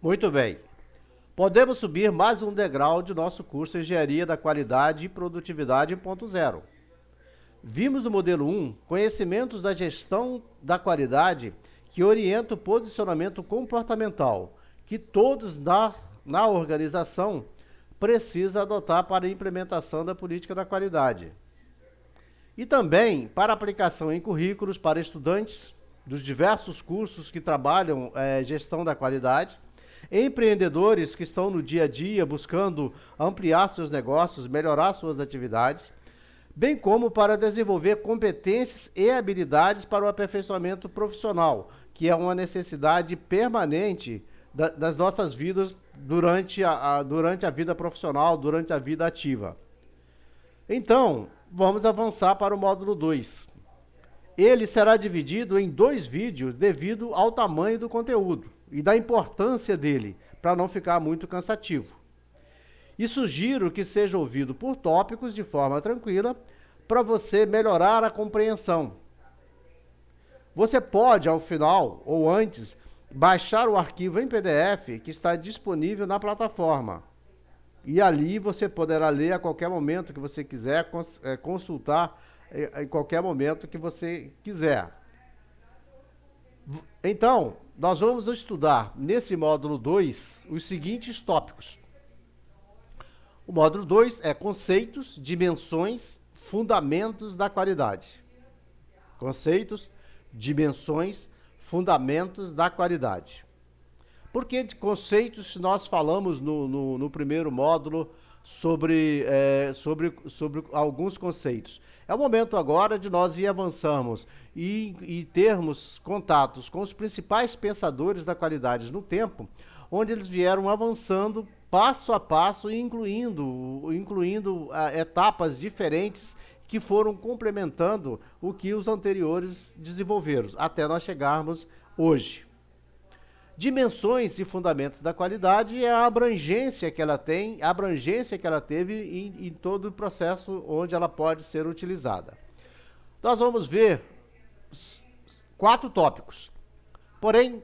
Muito bem. Podemos subir mais um degrau de nosso curso Engenharia da Qualidade e Produtividade em ponto zero. Vimos no modelo 1 conhecimentos da gestão da qualidade que orienta o posicionamento comportamental que todos na organização precisam adotar para a implementação da política da qualidade. E também para aplicação em currículos para estudantes dos diversos cursos que trabalham gestão da qualidade, empreendedores que estão no dia a dia buscando ampliar seus negócios, melhorar suas atividades, bem como para desenvolver competências e habilidades para o aperfeiçoamento profissional, que é uma necessidade permanente das nossas vidas durante a vida profissional, durante a vida ativa. Então, vamos avançar para o módulo 2. Ele será dividido em 2 vídeos devido ao tamanho do conteúdo e da importância dele, para não ficar muito cansativo. E sugiro que seja ouvido por tópicos de forma tranquila, para você melhorar a compreensão. Você pode, ao final ou antes, baixar o arquivo em PDF que está disponível na plataforma. E ali você poderá ler a qualquer momento que você quiser, consultar em qualquer momento que você quiser. Então, nós vamos estudar nesse módulo 2 os seguintes tópicos. O módulo 2 é conceitos, dimensões, fundamentos da qualidade. Conceitos, dimensões, fundamentos da qualidade. Por que de conceitos nós falamos no primeiro módulo sobre alguns conceitos? É o momento agora de nós ir avançarmos e termos contatos com os principais pensadores da qualidade no tempo, onde eles vieram avançando passo a passo, incluindo etapas diferentes que foram complementando o que os anteriores desenvolveram, até nós chegarmos hoje. Dimensões e fundamentos da qualidade é a abrangência que ela tem, a abrangência que ela teve em todo o processo onde ela pode ser utilizada. Nós vamos ver 4 tópicos. Porém,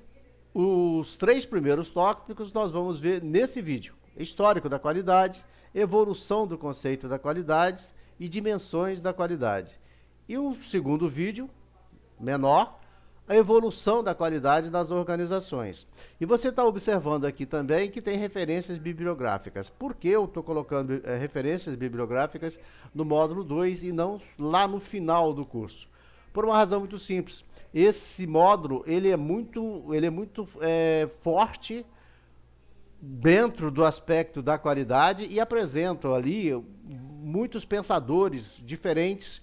os 3 primeiros tópicos nós vamos ver nesse vídeo. Histórico da qualidade, evolução do conceito da qualidade e dimensões da qualidade. E o segundo vídeo, menor, a evolução da qualidade nas organizações. E você está observando aqui também que tem referências bibliográficas. Por que eu estou colocando referências bibliográficas no módulo 2 e não lá no final do curso? Por uma razão muito simples. Esse módulo ele é muito forte dentro do aspecto da qualidade e apresenta ali muitos pensadores diferentes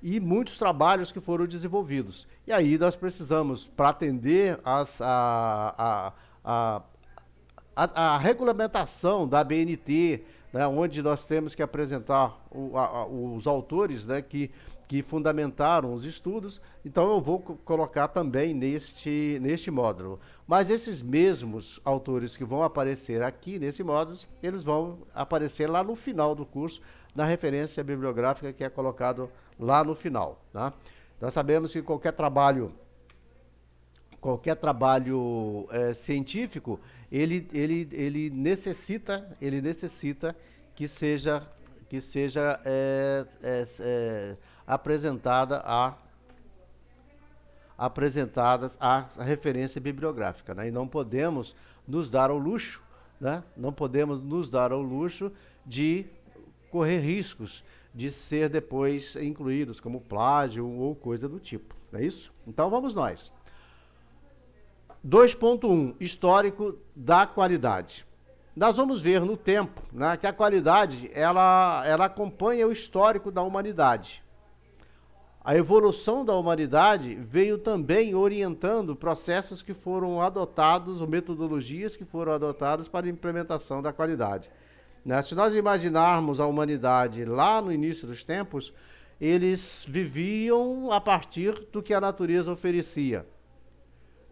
e muitos trabalhos que foram desenvolvidos. E aí nós precisamos, para atender a regulamentação da BNT, né, onde nós temos que apresentar os autores, né, que fundamentaram os estudos, então eu vou colocar também neste módulo. Mas esses mesmos autores que vão aparecer aqui nesse módulo, eles vão aparecer lá no final do curso, na referência bibliográfica que é colocado lá no final. Tá? Nós sabemos que qualquer trabalho científico, ele necessita que seja apresentadas a referência bibliográfica, né? E não podemos nos dar ao luxo, né? Não podemos nos dar ao luxo de correr riscos de ser depois incluídos como plágio ou coisa do tipo, não é isso? Então vamos nós. 2.1 Histórico da qualidade. Nós vamos ver no tempo, né, que a qualidade ela acompanha o histórico da humanidade. A evolução da humanidade veio também orientando processos que foram adotados, ou metodologias que foram adotadas para a implementação da qualidade. Né? Se nós imaginarmos a humanidade lá no início dos tempos, eles viviam a partir do que a natureza oferecia.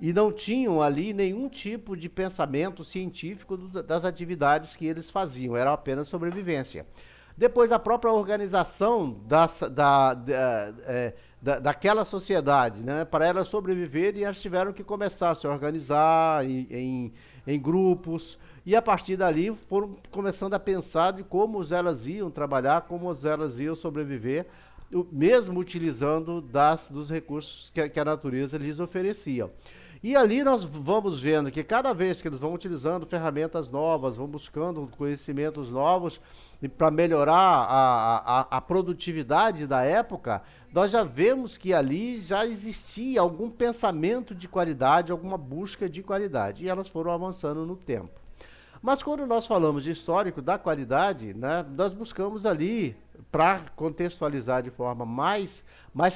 E não tinham ali nenhum tipo de pensamento científico das atividades que eles faziam, era apenas sobrevivência. Depois a própria organização daquela sociedade, né? Para elas sobreviverem, elas tiveram que começar a se organizar em grupos, e a partir dali foram começando a pensar de como elas iam trabalhar, como elas iam sobreviver, mesmo utilizando dos recursos que a natureza lhes oferecia. E ali nós vamos vendo que cada vez que eles vão utilizando ferramentas novas, vão buscando conhecimentos novos para melhorar a produtividade da época, nós já vemos que ali já existia algum pensamento de qualidade, alguma busca de qualidade, e elas foram avançando no tempo. Mas quando nós falamos de histórico da qualidade, né, nós buscamos ali, para contextualizar de forma mais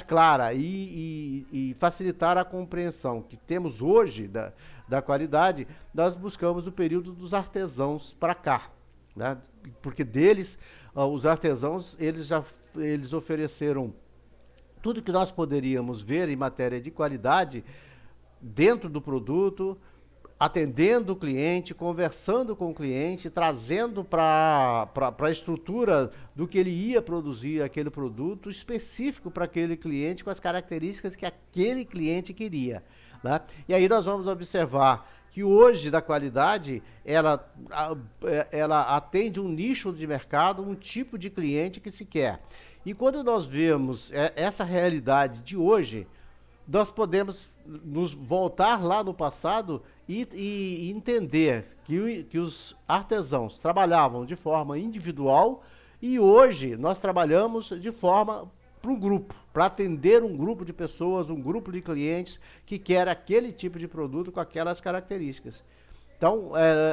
clara e facilitar a compreensão que temos hoje da qualidade, nós buscamos o período dos artesãos para cá. Né? Porque deles, os artesãos, eles ofereceram tudo que nós poderíamos ver em matéria de qualidade dentro do produto, atendendo o cliente, conversando com o cliente, trazendo para a estrutura do que ele ia produzir aquele produto específico para aquele cliente, com as características que aquele cliente queria. Né? E aí nós vamos observar que hoje da qualidade, ela atende um nicho de mercado, um tipo de cliente que se quer. E quando nós vemos essa realidade de hoje, nós podemos nos voltar lá no passado e entender que os artesãos trabalhavam de forma individual, e hoje nós trabalhamos de forma para um grupo, para atender um grupo de pessoas, um grupo de clientes que quer aquele tipo de produto com aquelas características. Então,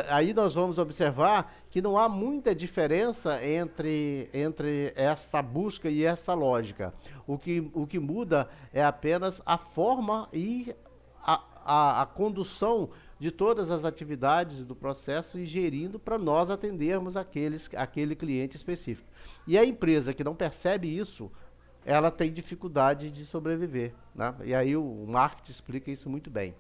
aí nós vamos observar que não há muita diferença entre essa busca e essa lógica. O que muda é apenas a forma e a condução de todas as atividades do processo e gerindo para nós atendermos aquele cliente específico. E a empresa que não percebe isso, ela tem dificuldade de sobreviver. Né? E aí o marketing explica isso muito bem.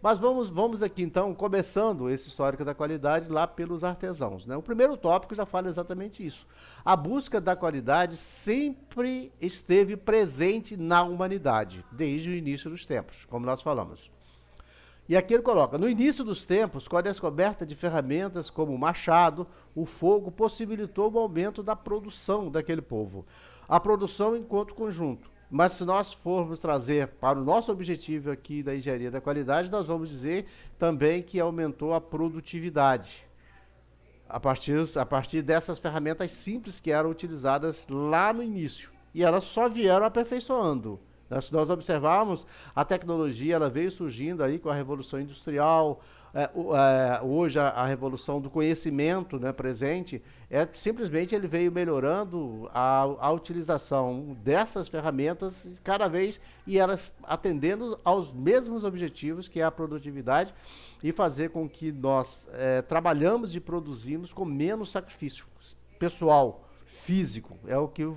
Mas vamos aqui então, começando esse histórico da qualidade lá pelos artesãos. Né? O primeiro tópico já fala exatamente isso. A busca da qualidade sempre esteve presente na humanidade, desde o início dos tempos, como nós falamos. E aqui ele coloca, no início dos tempos, com a descoberta de ferramentas como o machado, o fogo possibilitou o aumento da produção daquele povo. A produção enquanto conjunto. Mas se nós formos trazer para o nosso objetivo aqui da engenharia da qualidade, nós vamos dizer também que aumentou a produtividade. A partir dessas ferramentas simples que eram utilizadas lá no início. E elas só vieram aperfeiçoando. Se nós observarmos, a tecnologia ela veio surgindo aí com a Revolução Industrial, hoje a revolução do conhecimento, né, presente, simplesmente ele veio melhorando a utilização dessas ferramentas cada vez, e elas atendendo aos mesmos objetivos, que é a produtividade, e fazer com que nós trabalhamos e produzimos com menos sacrifício pessoal, físico, é o que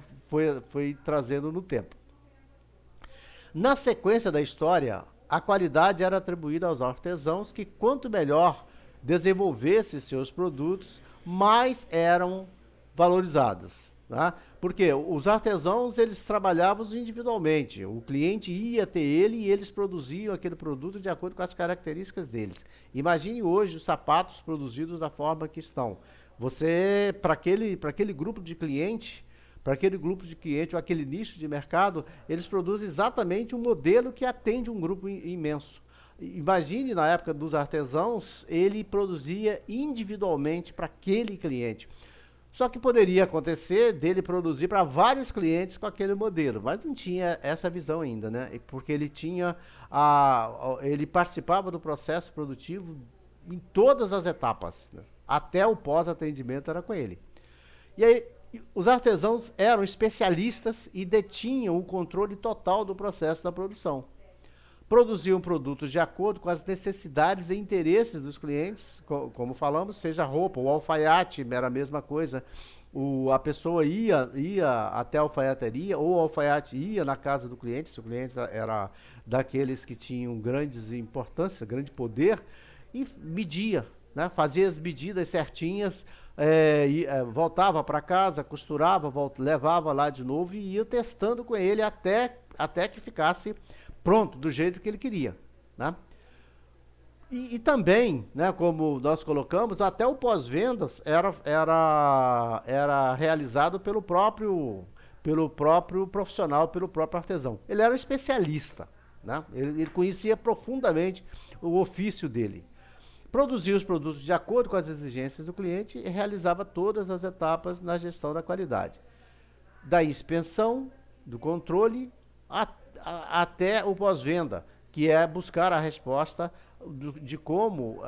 foi trazendo no tempo. Na sequência da história, a qualidade era atribuída aos artesãos que, quanto melhor desenvolvessem seus produtos, mais eram valorizados. Tá? Porque os artesãos, eles trabalhavam individualmente. O cliente ia até ele e eles produziam aquele produto de acordo com as características deles. Imagine hoje os sapatos produzidos da forma que estão. Você, para aquele grupo de cliente, ou aquele nicho de mercado, eles produzem exatamente um modelo que atende um grupo imenso. Imagine, na época dos artesãos, ele produzia individualmente para aquele cliente. Só que poderia acontecer dele produzir para vários clientes com aquele modelo, mas não tinha essa visão ainda, né? Porque ele participava do processo produtivo em todas as etapas, né? Até o pós-atendimento era com ele. E aí, os artesãos eram especialistas e detinham o controle total do processo da produção. Produziam produtos de acordo com as necessidades e interesses dos clientes, como falamos, seja roupa, o alfaiate era a mesma coisa. A pessoa ia até a alfaiateria, ou o alfaiate ia na casa do cliente, se o cliente era daqueles que tinham grande importância, grande poder, e media, né? Fazia as medidas certinhas, voltava para casa, costurava, levava lá de novo e ia testando com ele até até que ficasse pronto, do jeito que ele queria, né? E também, né, como nós colocamos, até o pós-vendas era realizado pelo próprio profissional, pelo próprio artesão. Ele era um especialista, né? Ele conhecia profundamente o ofício dele. Produzia os produtos de acordo com as exigências do cliente e realizava todas as etapas na gestão da qualidade. Da inspeção, do controle, até o pós-venda, que é buscar a resposta de como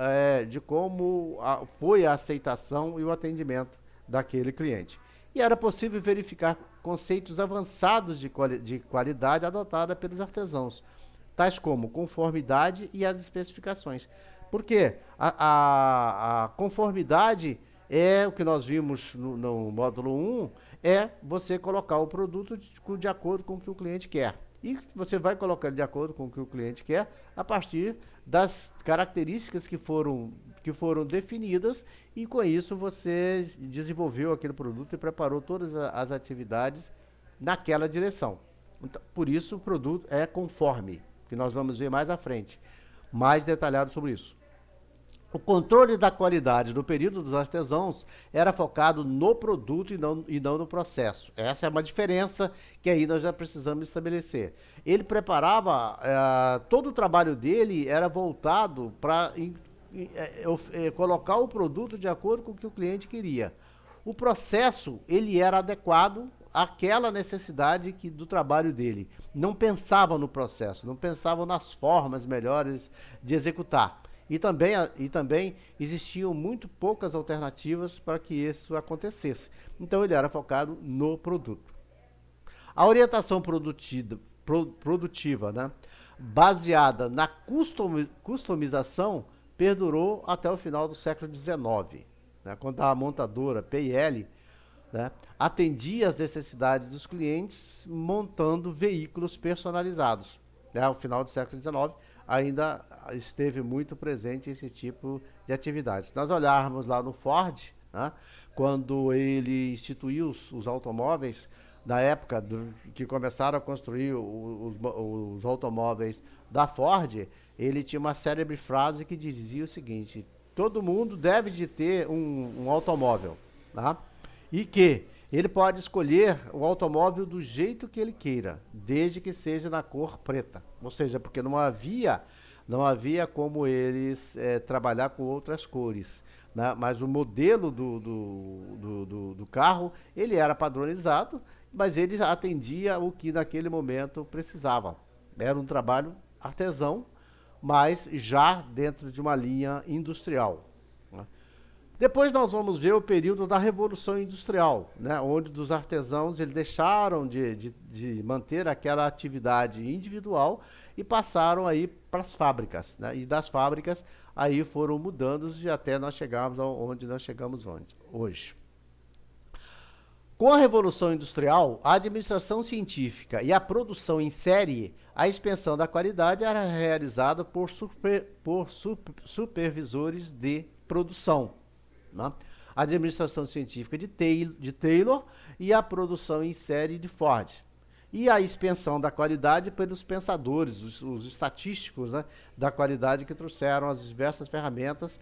foi a aceitação e o atendimento daquele cliente. E era possível verificar conceitos avançados de qualidade adotada pelos artesãos, tais como conformidade e as especificações. Porque a conformidade é o que nós vimos no módulo 1, é você colocar o produto de acordo com o que o cliente quer. E você vai colocar de acordo com o que o cliente quer a partir das características que foram definidas, e com isso você desenvolveu aquele produto e preparou todas as atividades naquela direção. Então, por isso o produto é conforme, que nós vamos ver mais à frente, mais detalhado sobre isso. O controle da qualidade no período dos artesãos era focado no produto e não no processo. Essa é uma diferença que aí nós já precisamos estabelecer. Ele preparava, todo o trabalho dele era voltado para colocar o produto de acordo com o que o cliente queria. O processo, ele era adequado àquela necessidade do trabalho dele. Não pensava no processo, não pensava nas formas melhores de executar. E também existiam muito poucas alternativas para que isso acontecesse. Então ele era focado no produto. A orientação produtiva, né, baseada na customização, perdurou até o final do século XIX, né, quando a montadora P&L, né, atendia às necessidades dos clientes montando veículos personalizados. Né, ao final do século XIX, ainda esteve muito presente esse tipo de atividade. Se nós olharmos lá no Ford, né, quando ele instituiu os automóveis, na época que começaram a construir os automóveis da Ford, ele tinha uma célebre frase que dizia o seguinte: todo mundo deve de ter um automóvel, tá? E que ele pode escolher o automóvel do jeito que ele queira, desde que seja na cor preta. Ou seja, porque não havia como eles trabalhar com outras cores, né? Mas o modelo do carro, ele era padronizado, mas ele atendia o que naquele momento precisava. Era um trabalho artesão, mas já dentro de uma linha industrial, né? Depois nós vamos ver o período da Revolução Industrial, né, onde os artesãos eles deixaram de manter aquela atividade individual e passaram aí para as fábricas, né, e das fábricas aí foram mudando e até nós chegarmos onde nós chegamos hoje. Com a Revolução Industrial, a administração científica e a produção em série, a expansão da qualidade era realizada por supervisores de produção, né? A administração científica de Taylor e a produção em série de Ford. E a expansão da qualidade pelos pensadores, os estatísticos, né, da qualidade, que trouxeram as diversas ferramentas,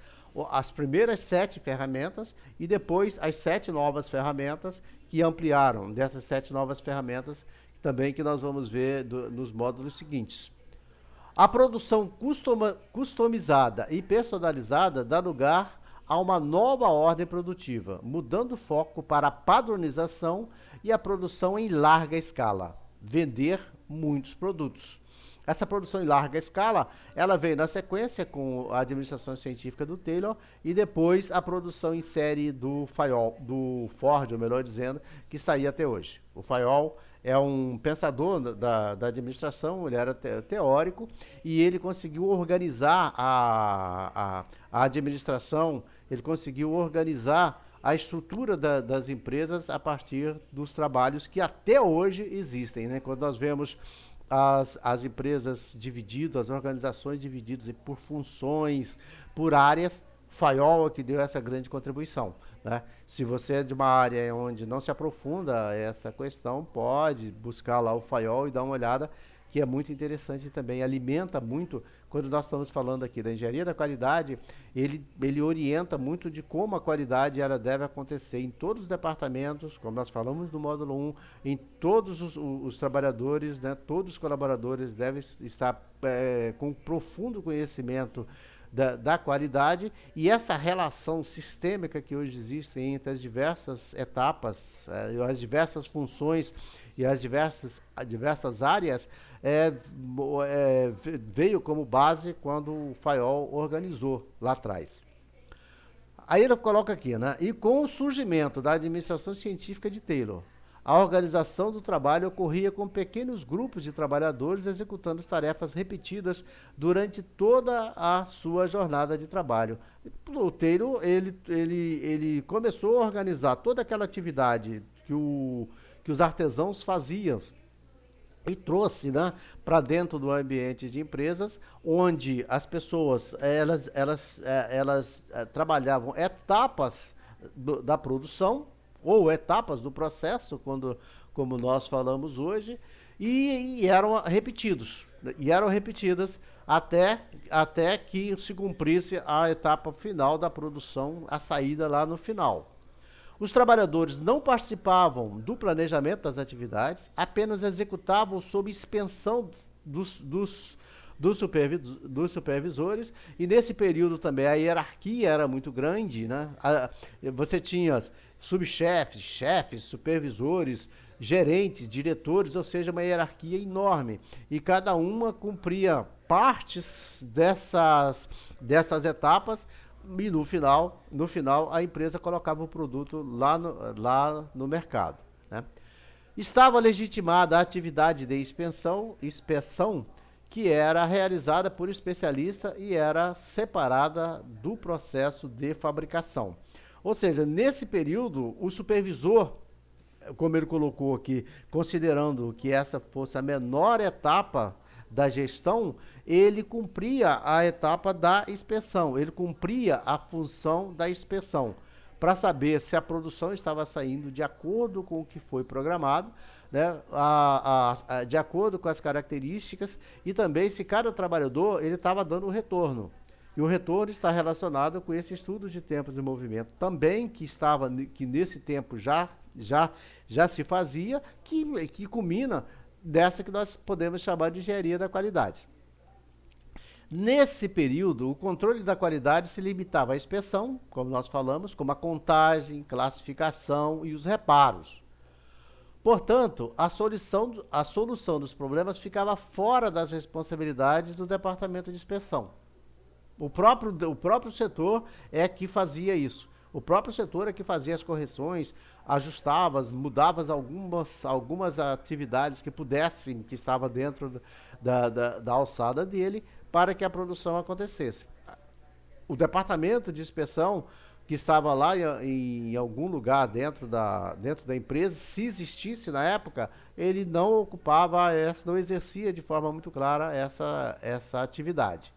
as primeiras 7 ferramentas e depois as 7 novas ferramentas que ampliaram. Dessas 7 novas ferramentas também que nós vamos ver nos módulos seguintes. A produção customizada e personalizada dá lugar a uma nova ordem produtiva, mudando o foco para a padronização e a produção em larga escala, vender muitos produtos. Essa produção em larga escala, ela veio na sequência com a administração científica do Taylor e depois a produção em série do Ford, ou melhor dizendo, que está aí até hoje. O Fayol é um pensador da administração, ele era teórico e ele conseguiu organizar a administração, ele conseguiu organizar a estrutura das empresas a partir dos trabalhos que até hoje existem, né? Quando nós vemos as empresas divididas, as organizações divididas por funções, por áreas, Fayol que deu essa grande contribuição, né? Se você é de uma área onde não se aprofunda essa questão, pode buscar lá o Fayol e dar uma olhada, que é muito interessante também, alimenta muito, quando nós estamos falando aqui da engenharia da qualidade, ele orienta muito de como a qualidade ela deve acontecer em todos os departamentos, como nós falamos no módulo 1, em todos os trabalhadores, né, todos os colaboradores devem estar com profundo conhecimento da qualidade, e essa relação sistêmica que hoje existe entre as diversas etapas, as diversas funções e as diversas áreas, veio como base quando o Fayol organizou lá atrás. Aí ele coloca aqui, né? E com o surgimento da administração científica de Taylor, a organização do trabalho ocorria com pequenos grupos de trabalhadores executando as tarefas repetidas durante toda a sua jornada de trabalho. O Taylor, ele começou a organizar toda aquela atividade que os artesãos faziam e trouxe, né, para dentro do ambiente de empresas, onde as pessoas elas trabalhavam etapas da produção ou etapas do processo, como nós falamos hoje, e eram repetidos. E eram repetidas até que se cumprisse a etapa final da produção, a saída lá no final. Os trabalhadores não participavam do planejamento das atividades, apenas executavam sob expensão dos supervisores, e nesse período também a hierarquia era muito grande, né? Você tinha subchefes, chefes, supervisores, gerentes, diretores, ou seja, uma hierarquia enorme, e cada uma cumpria partes dessas etapas, e no final a empresa colocava o produto lá no mercado, né? Estava legitimada a atividade de inspeção, que era realizada por especialista e era separada do processo de fabricação. Ou seja, nesse período, o supervisor, como ele colocou aqui, considerando que essa fosse a menor etapa da gestão, ele cumpria a etapa da inspeção, ele cumpria a função da inspeção, para saber se a produção estava saindo de acordo com o que foi programado, né, de acordo com as características, e também se cada trabalhador ele estava dando um retorno. E o retorno está relacionado com esse estudo de tempos de movimento também, que nesse tempo já se fazia, que culmina dessa que nós podemos chamar de engenharia da qualidade. Nesse período, o controle da qualidade se limitava à inspeção, como nós falamos, como a contagem, classificação e os reparos. Portanto, a solução dos problemas ficava fora das responsabilidades do departamento de inspeção. O próprio setor é que fazia isso. O próprio setor é que fazia as correções, ajustava, mudava algumas atividades que estavam dentro da alçada dele, para que a produção acontecesse. O departamento de inspeção, que estava lá em algum lugar dentro da empresa, se existisse na época, ele não não exercia de forma muito clara essa atividade.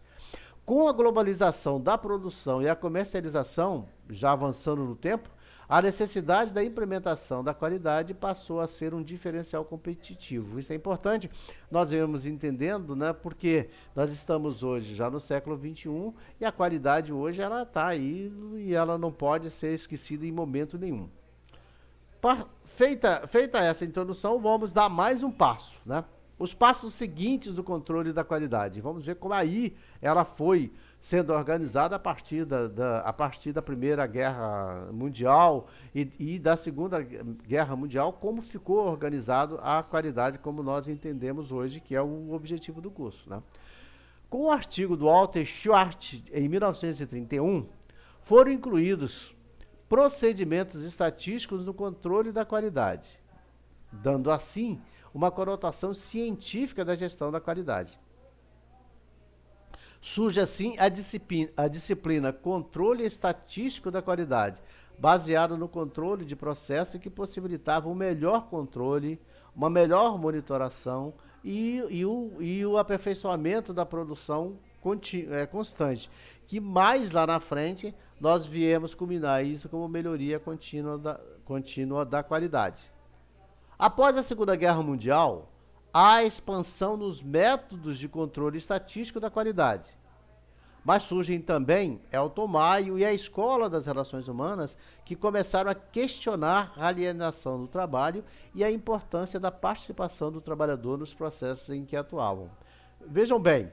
Com a globalização da produção e a comercialização, já avançando no tempo, a necessidade da implementação da qualidade passou a ser um diferencial competitivo. Isso é importante nós irmos entendendo, né? Porque nós estamos hoje já no século XXI e a qualidade hoje ela está aí e ela não pode ser esquecida em momento nenhum. Feita essa introdução, vamos dar mais um passo, né? Os passos seguintes do controle da qualidade. Vamos ver como aí ela foi sendo organizada a partir da Primeira Guerra Mundial e da Segunda Guerra Mundial, como ficou organizado a qualidade como nós entendemos hoje, que é o objetivo do curso, né? Com o artigo do Walter Schwartz, em 1931, foram incluídos procedimentos estatísticos no controle da qualidade, dando assim uma conotação científica da gestão da qualidade. Surge assim a disciplina Controle Estatístico da Qualidade, baseada no controle de processo que possibilitava um melhor controle, uma melhor monitoração e o aperfeiçoamento da produção constante, que mais lá na frente nós viemos culminar isso como melhoria contínua da qualidade. Após a Segunda Guerra Mundial, há expansão nos métodos de controle estatístico da qualidade. Mas surgem também Elton Maio e a Escola das Relações Humanas, que começaram a questionar a alienação do trabalho e a importância da participação do trabalhador nos processos em que atuavam. Vejam bem,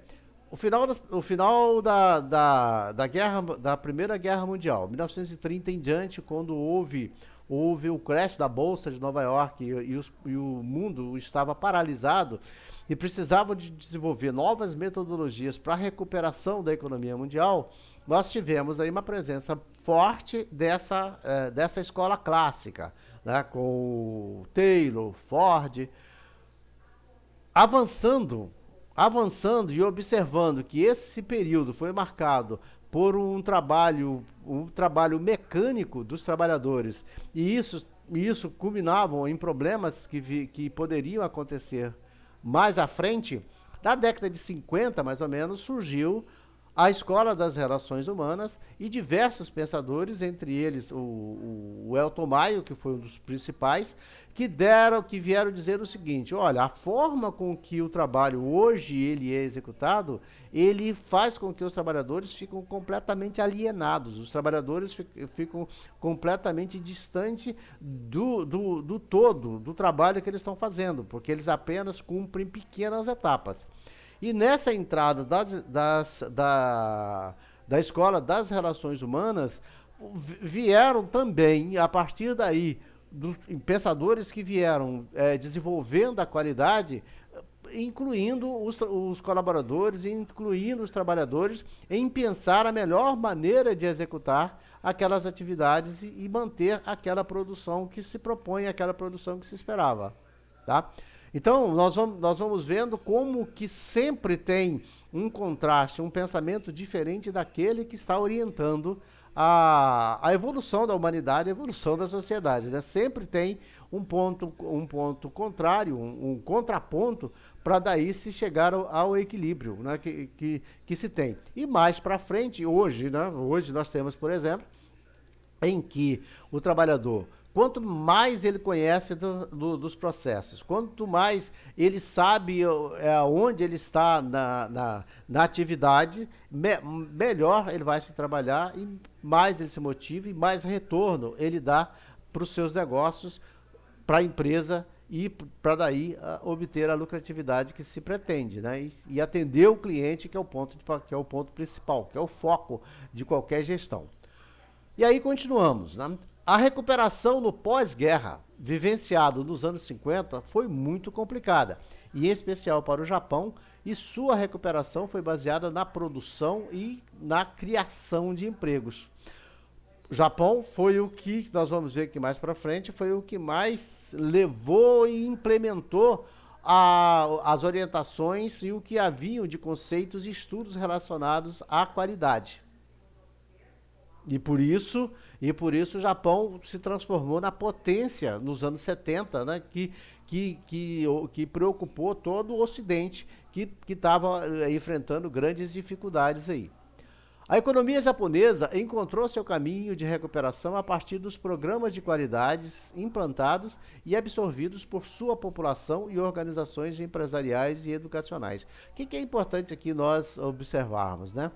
o final da Primeira Guerra Mundial, 1930 em diante, quando houve o crash da Bolsa de Nova York e o mundo estava paralisado e precisavam de desenvolver novas metodologias para a recuperação da economia mundial, nós tivemos aí uma presença forte dessa escola clássica, né, com Taylor, Ford, avançando e observando que esse período foi marcado por um trabalho mecânico dos trabalhadores, e isso culminavam em problemas que poderiam acontecer mais à frente. Na década de 50, mais ou menos, surgiu a Escola das Relações Humanas e diversos pensadores, entre eles o Elton Maio, que foi um dos principais, que vieram dizer o seguinte: olha, a forma com que o trabalho hoje ele é executado, ele faz com que os trabalhadores fiquem completamente alienados, os trabalhadores ficam completamente distantes do todo, do trabalho que eles estão fazendo, porque eles apenas cumprem pequenas etapas. E nessa entrada da Escola das Relações Humanas, vieram também, a partir daí, pensadores que vieram desenvolvendo a qualidade, incluindo os colaboradores, incluindo os trabalhadores, em pensar a melhor maneira de executar aquelas atividades e manter aquela produção que se propõe, aquela produção que se esperava, tá? Então, nós vamos vendo como que sempre tem um contraste, um pensamento diferente daquele que está orientando a evolução da humanidade, a evolução da sociedade, né? Sempre tem um ponto contrário, um contraponto, para daí se chegar ao equilíbrio, né, que se tem. E mais para frente, hoje, né, hoje nós temos, por exemplo, em que o trabalhador, quanto mais ele conhece dos processos, quanto mais ele sabe onde ele está na atividade, melhor ele vai se trabalhar e mais ele se motiva e mais retorno ele dá para os seus negócios, para a empresa e para daí obter a lucratividade que se pretende, né? E atender o cliente, que é o ponto principal, que é o foco de qualquer gestão. E aí continuamos, né? A recuperação no pós-guerra, vivenciado nos anos 50, foi muito complicada, e em especial para o Japão, e sua recuperação foi baseada na produção e na criação de empregos. O Japão foi o que, nós vamos ver aqui mais para frente, foi o que mais levou e implementou as orientações e o que haviam de conceitos e estudos relacionados à qualidade. E por isso o Japão se transformou na potência nos anos 70, né, que preocupou todo o Ocidente, que estava enfrentando grandes dificuldades aí. A economia japonesa encontrou seu caminho de recuperação a partir dos programas de qualidades implantados e absorvidos por sua população e organizações empresariais e educacionais. O que é importante aqui nós observarmos, né?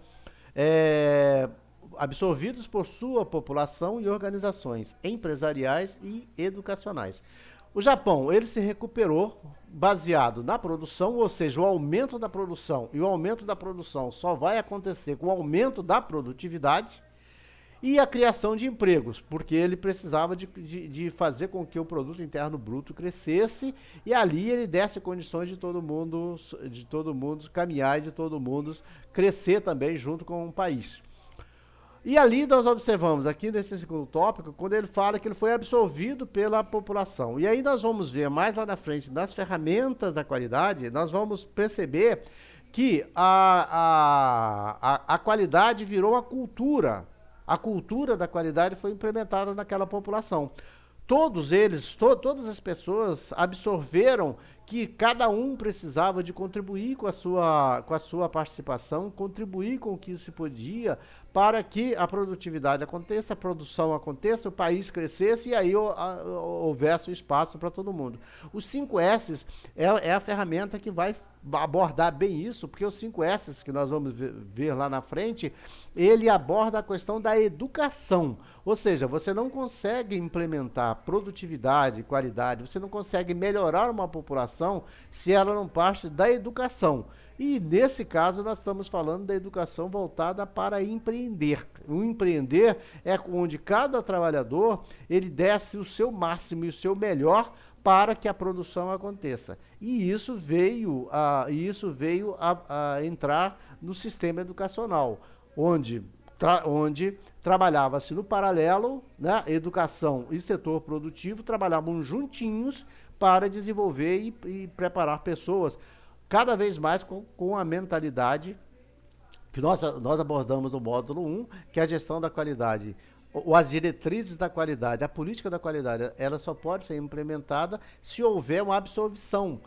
Absorvidos por sua população e organizações empresariais e educacionais. O Japão, ele se recuperou baseado na produção, ou seja, o aumento da produção, e o aumento da produção só vai acontecer com o aumento da produtividade e a criação de empregos, porque ele precisava de fazer com que o produto interno bruto crescesse e ali ele desse condições de todo mundo caminhar e de todo mundo crescer também junto com o país. E ali nós observamos, aqui nesse segundo tópico, quando ele fala que ele foi absorvido pela população. E aí nós vamos ver mais lá na frente, nas ferramentas da qualidade, nós vamos perceber que a qualidade virou a cultura. A cultura da qualidade foi implementada naquela população. Todas as pessoas absorveram que cada um precisava de contribuir com a sua participação, contribuir com o que se podia para que a produtividade aconteça, a produção aconteça, o país crescesse e aí houvesse espaço para todo mundo. Os 5 S's é a ferramenta que vai abordar bem isso, porque os 5 S's que nós vamos ver lá na frente, ele aborda a questão da educação. Ou seja, você não consegue implementar produtividade, qualidade, você não consegue melhorar uma população se ela não parte da educação. E nesse caso nós estamos falando da educação voltada para empreender. O empreender é onde cada trabalhador ele desce o seu máximo e o seu melhor para que a produção aconteça. E isso veio a entrar no sistema educacional, onde trabalhava-se no paralelo, né, educação e setor produtivo trabalhavam juntinhos para desenvolver e preparar pessoas cada vez mais com a mentalidade que nós abordamos no módulo 1, que é a gestão da qualidade. As diretrizes da qualidade, a política da qualidade, ela só pode ser implementada se houver uma absorção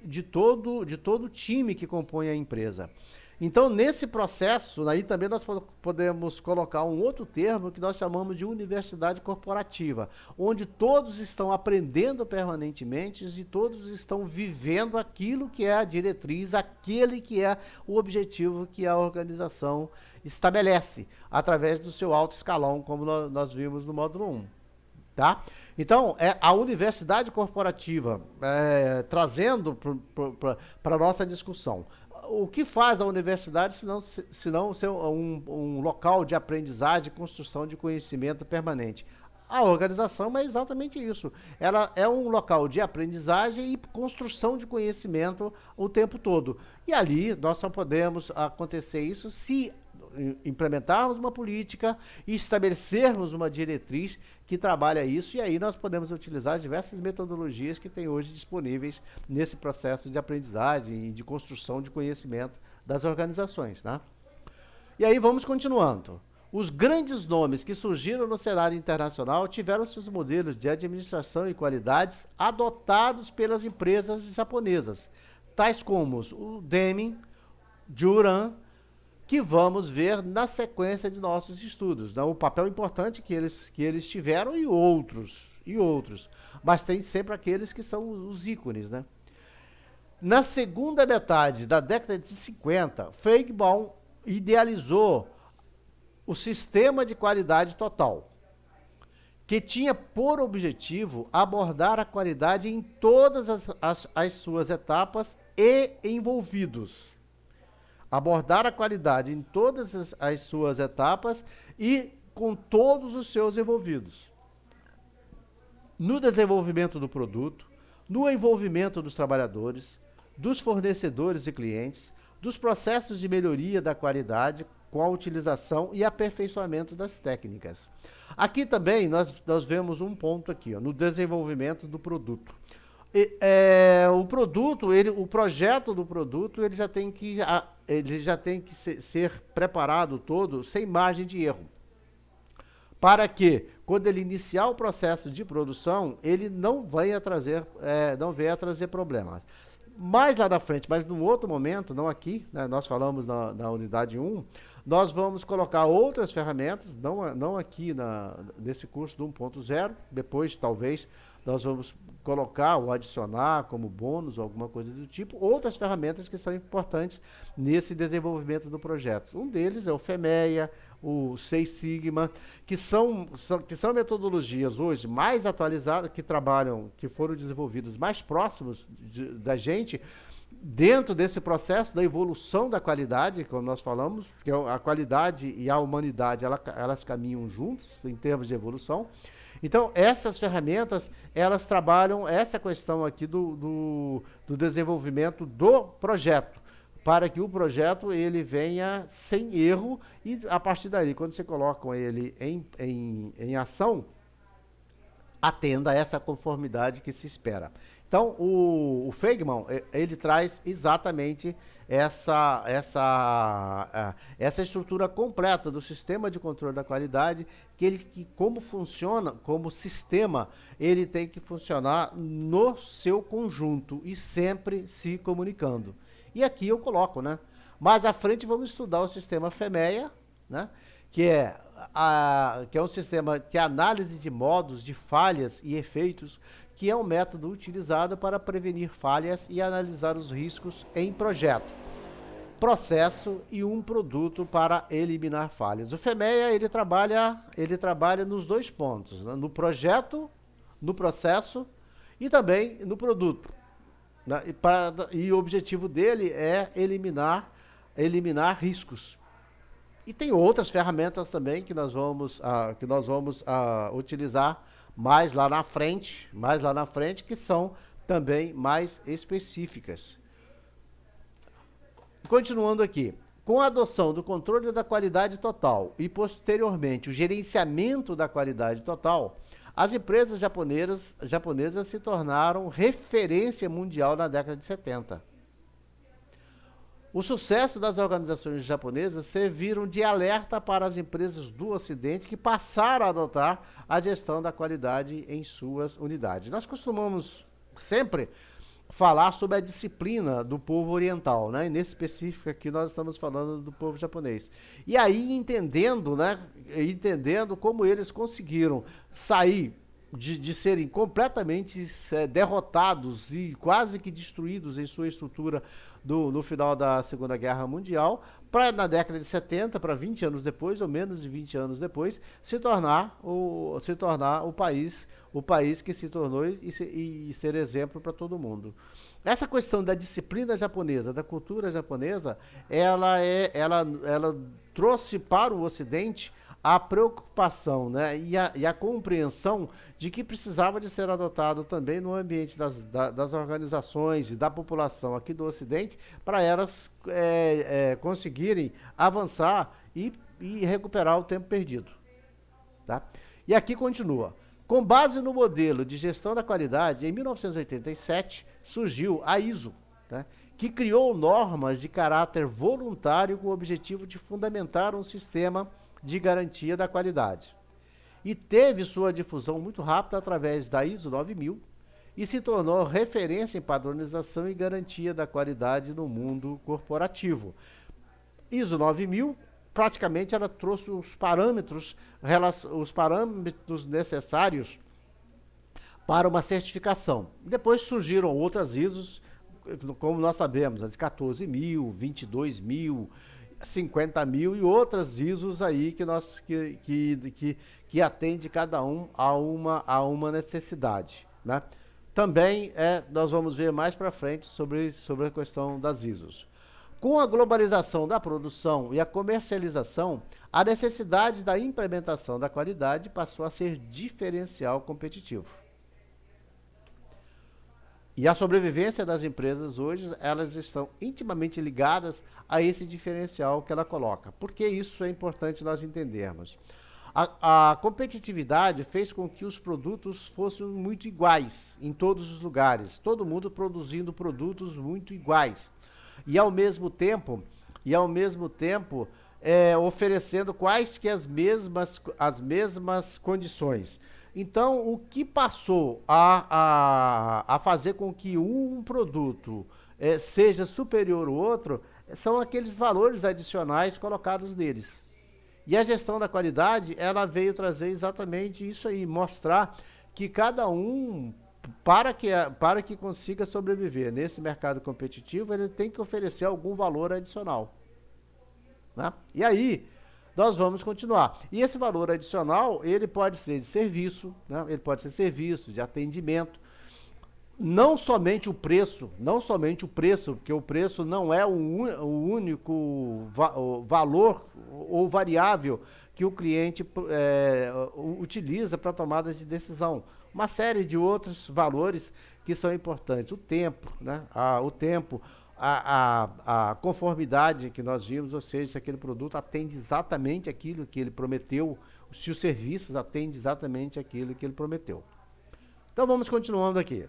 de todo o time que compõe a empresa. Então, nesse processo, aí também nós podemos colocar um outro termo que nós chamamos de universidade corporativa, onde todos estão aprendendo permanentemente e todos estão vivendo aquilo que é a diretriz, aquele que é o objetivo que a organização estabelece, através do seu alto escalão, como nós vimos no módulo 1. Tá? Então, a universidade corporativa, trazendo para a nossa discussão, o que faz a universidade senão ser um local de aprendizagem, construção de conhecimento permanente? A organização é exatamente isso. Ela é um local de aprendizagem e construção de conhecimento o tempo todo. E ali nós só podemos acontecer isso se implementarmos uma política e estabelecermos uma diretriz que trabalha isso, e aí nós podemos utilizar diversas metodologias que tem hoje disponíveis nesse processo de aprendizagem e de construção de conhecimento das organizações, né? E aí vamos continuando. Os grandes nomes que surgiram no cenário internacional tiveram seus modelos de administração e qualidades adotados pelas empresas japonesas, tais como o Deming, Juran, que vamos ver na sequência de nossos estudos, né? O papel importante que eles tiveram e outros, mas tem sempre aqueles que são os ícones, né? Na segunda metade da década de 50, Feigenbaum idealizou o sistema de qualidade total, que tinha por objetivo abordar a qualidade em todas as suas etapas e envolvidos. Abordar a qualidade em todas as suas etapas e com todos os seus envolvidos. No desenvolvimento do produto, no envolvimento dos trabalhadores, dos fornecedores e clientes, dos processos de melhoria da qualidade com a utilização e aperfeiçoamento das técnicas. Aqui também nós vemos um ponto aqui, ó, no desenvolvimento do produto. O projeto do produto, ele já tem que ser preparado todo sem margem de erro, para que, quando ele iniciar o processo de produção, ele não venha a trazer problemas. Mais lá na frente, mas num outro momento, não aqui, né, nós falamos na unidade 1, nós vamos colocar outras ferramentas, não aqui nesse curso do 1.0, depois talvez nós vamos colocar ou adicionar como bônus ou alguma coisa do tipo, outras ferramentas que são importantes nesse desenvolvimento do projeto. Um deles é o FEMEA, o Seis Sigma, que são metodologias hoje mais atualizadas, que foram desenvolvidos mais próximos da gente, dentro desse processo da evolução da qualidade, como nós falamos, que a qualidade e a humanidade, elas caminham juntos em termos de evolução. Então, essas ferramentas, elas trabalham essa questão aqui do desenvolvimento do projeto, para que o projeto ele venha sem erro e, a partir daí, quando você coloca ele em ação, atenda a essa conformidade que se espera. Então, o Feynman, ele traz exatamente essa estrutura completa do sistema de controle da qualidade, que como funciona, como sistema, ele tem que funcionar no seu conjunto e sempre se comunicando. E aqui eu coloco, né? Mais à frente vamos estudar o sistema FEMEA, né? Que é um sistema de análise de modos, de falhas e efeitos, que é um método utilizado para prevenir falhas e analisar os riscos em projeto, processo e um produto para eliminar falhas. O FEMEA, ele trabalha nos dois pontos, né? No projeto, no processo e também no produto, né? E o objetivo dele é eliminar riscos. E tem outras ferramentas também que nós vamos utilizar mais lá na frente, que são também mais específicas. Continuando aqui, com a adoção do controle da qualidade total e posteriormente o gerenciamento da qualidade total, as empresas japonesas se tornaram referência mundial na década de 70. O sucesso das organizações japonesas serviram de alerta para as empresas do Ocidente que passaram a adotar a gestão da qualidade em suas unidades. Nós costumamos sempre falar sobre a disciplina do povo oriental, né? E nesse específico aqui nós estamos falando do povo japonês. E aí entendendo, né? Entendendo como eles conseguiram sair de serem completamente derrotados e quase que destruídos em sua estrutura no final da Segunda Guerra Mundial, para na década de 70, para 20 anos depois, ou menos de 20 anos depois, se tornar o país que se tornou e ser exemplo para todo mundo. Essa questão da disciplina japonesa, da cultura japonesa, ela trouxe para o Ocidente a preocupação, né, e a compreensão de que precisava de ser adotado também no ambiente das organizações e da população aqui do Ocidente, para elas conseguirem avançar e recuperar o tempo perdido. Tá? E aqui continua. Com base no modelo de gestão da qualidade, em 1987 surgiu a ISO, tá? Que criou normas de caráter voluntário com o objetivo de fundamentar um sistema de garantia da qualidade. E teve sua difusão muito rápida através da ISO 9000 e se tornou referência em padronização e garantia da qualidade no mundo corporativo. ISO 9000, praticamente ela trouxe os parâmetros necessários para uma certificação. Depois surgiram outras ISOs, como nós sabemos, as de 14.000, 22.000, 50.000 e outras ISOs aí que atende cada um a uma necessidade, né? Também nós vamos ver mais para frente sobre a questão das ISOs. Com a globalização da produção e a comercialização, a necessidade da implementação da qualidade passou a ser diferencial competitivo. E a sobrevivência das empresas hoje, elas estão intimamente ligadas a esse diferencial que ela coloca. Por que isso é importante nós entendermos? A competitividade fez com que os produtos fossem muito iguais em todos os lugares, todo mundo produzindo produtos muito iguais. E ao mesmo tempo oferecendo quais que as mesmas condições. Então, o que passou a fazer com que um produto seja superior ao outro são aqueles valores adicionais colocados neles. E a gestão da qualidade, ela veio trazer exatamente isso aí, mostrar que cada um, para que consiga sobreviver nesse mercado competitivo, ele tem que oferecer algum valor adicional, né? E aí, nós vamos continuar. E esse valor adicional, ele pode ser de serviço, né? Ele pode ser serviço, de atendimento. Não somente o preço, porque o preço não é o único valor ou variável que o cliente utiliza para tomadas de decisão. Uma série de outros valores que são importantes. O tempo, né? A conformidade que nós vimos, ou seja, se aquele produto atende exatamente aquilo que ele prometeu, se os serviços atendem exatamente aquilo que ele prometeu. Então vamos continuando aqui.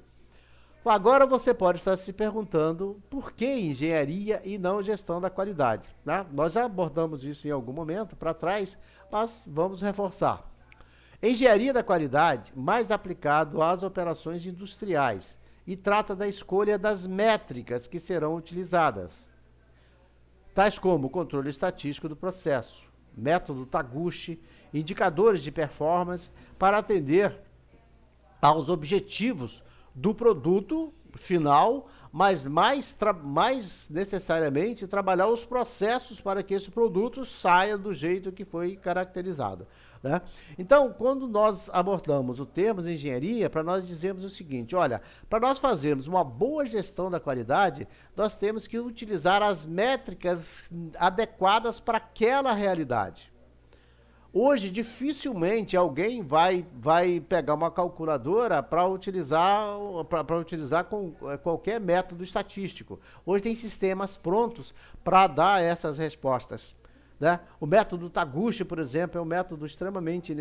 Agora você pode estar se perguntando por que engenharia e não gestão da qualidade, né? Nós já abordamos isso em algum momento para trás, mas vamos reforçar. Engenharia da qualidade mais aplicado às operações industriais e trata da escolha das métricas que serão utilizadas, tais como o controle estatístico do processo, método Taguchi, indicadores de performance para atender aos objetivos do produto final, mas mais necessariamente trabalhar os processos para que esse produto saia do jeito que foi caracterizado, né? Então, quando nós abordamos o termo de engenharia, para nós dizermos o seguinte, olha, para nós fazermos uma boa gestão da qualidade, nós temos que utilizar as métricas adequadas para aquela realidade. Hoje, dificilmente alguém vai pegar uma calculadora para utilizar com qualquer método estatístico. Hoje tem sistemas prontos para dar essas respostas, né? O método Taguchi, por exemplo, é um método extremamente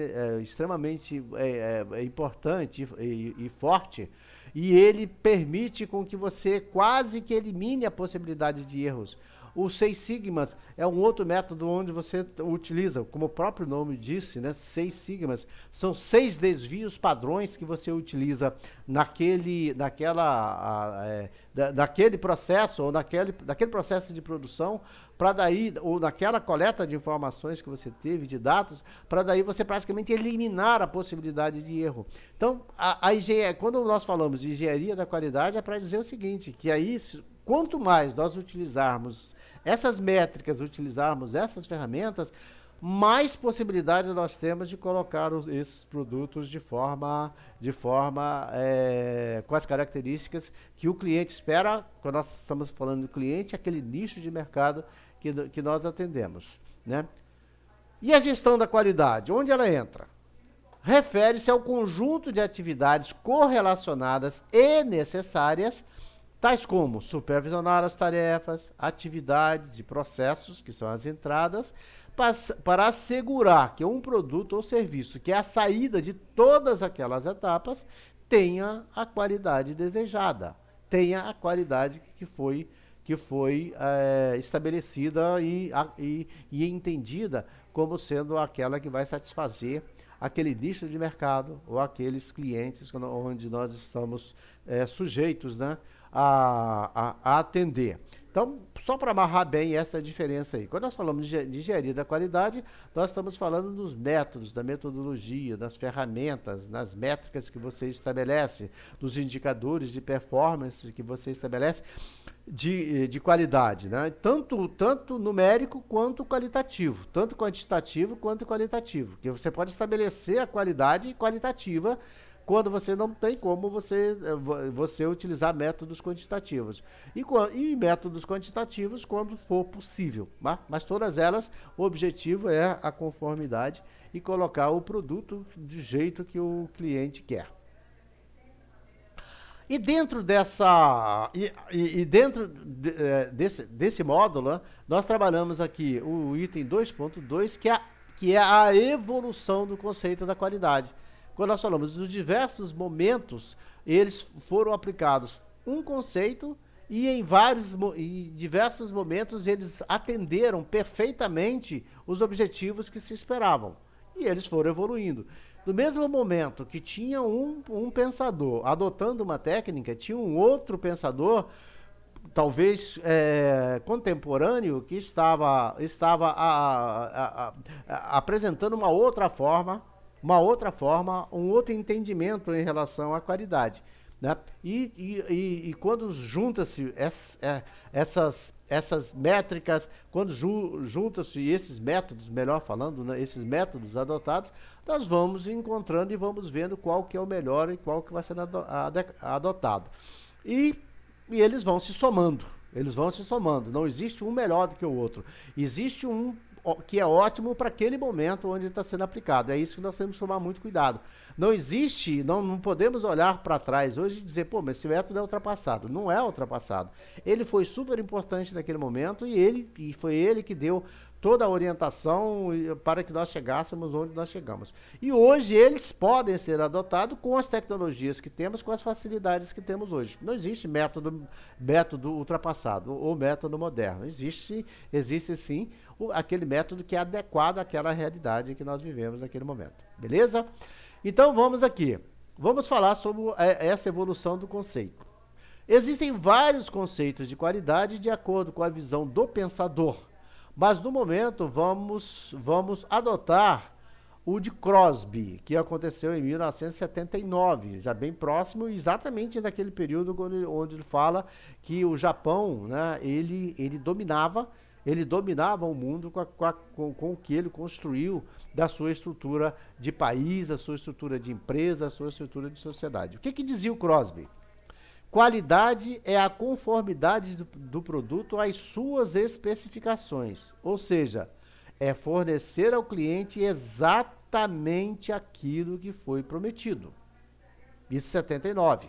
importante e forte, e ele permite com que você quase que elimine a possibilidade de erros. O Seis Sigmas é um outro método onde você utiliza, como o próprio nome disse, né? Seis Sigmas são 6 desvios padrões que você utiliza naquele processo ou daquele processo de produção, para daí, ou naquela coleta de informações que você teve, de dados, para daí você praticamente eliminar a possibilidade de erro. Então, a engenharia, quando nós falamos de engenharia da qualidade, é para dizer o seguinte, que aí, quanto mais nós utilizarmos essas métricas, utilizarmos essas ferramentas, mais possibilidade nós temos de colocar esses produtos com as características que o cliente espera. Quando nós estamos falando do cliente, aquele nicho de mercado que nós atendemos, né? E a gestão da qualidade, onde ela entra? Refere-se ao conjunto de atividades correlacionadas e necessárias, tais como supervisionar as tarefas, atividades e processos, que são as entradas, para assegurar que um produto ou serviço, que é a saída de todas aquelas etapas, tenha a qualidade desejada, tenha a qualidade que foi estabelecida e entendida como sendo aquela que vai satisfazer aquele nicho de mercado ou aqueles clientes onde nós estamos sujeitos, né, a atender. Então, só para amarrar bem essa diferença aí. Quando nós falamos de engenharia da qualidade, nós estamos falando dos métodos, da metodologia, das ferramentas, das métricas que você estabelece, dos indicadores de performance que você estabelece de qualidade, né? Tanto numérico quanto qualitativo, tanto quantitativo quanto qualitativo, que você pode estabelecer a qualidade qualitativa quando você não tem como você utilizar métodos quantitativos. E métodos quantitativos quando for possível. Mas todas elas, o objetivo é a conformidade e colocar o produto do jeito que o cliente quer. E dentro desse módulo, nós trabalhamos aqui o item 2.2, que é a evolução do conceito da qualidade. Quando nós falamos dos diversos momentos, eles foram aplicados um conceito e em diversos momentos eles atenderam perfeitamente os objetivos que se esperavam. E eles foram evoluindo. No mesmo momento que tinha um pensador adotando uma técnica, tinha um outro pensador, talvez contemporâneo, que estava apresentando uma outra forma, um outro entendimento em relação à qualidade, né? E quando junta-se essas métricas, quando juntam-se esses métodos, melhor falando, né, esses métodos adotados, nós vamos encontrando e vamos vendo qual que é o melhor e qual que vai ser adotado. E eles vão se somando, não existe um melhor do que o outro, existe um que é ótimo para aquele momento onde está sendo aplicado. É isso que nós temos que tomar muito cuidado. Não existe, não podemos olhar para trás hoje e dizer, pô, mas esse método é ultrapassado. Não é ultrapassado. Ele foi super importante naquele momento e foi ele que deu toda a orientação para que nós chegássemos onde nós chegamos. E hoje eles podem ser adotados com as tecnologias que temos, com as facilidades que temos hoje. Não existe método ultrapassado ou método moderno. Existe sim aquele método que é adequado àquela realidade que nós vivemos naquele momento. Beleza? Então vamos aqui. Vamos falar sobre essa evolução do conceito. Existem vários conceitos de qualidade de acordo com a visão do pensador, mas no momento vamos adotar o de Crosby, que aconteceu em 1979, já bem próximo, exatamente naquele período onde ele fala que o Japão, né, ele dominava o mundo com o que ele construiu da sua estrutura de país, da sua estrutura de empresa, da sua estrutura de sociedade. O que dizia o Crosby? Qualidade é a conformidade do produto às suas especificações, ou seja, é fornecer ao cliente exatamente aquilo que foi prometido. Isso em 79.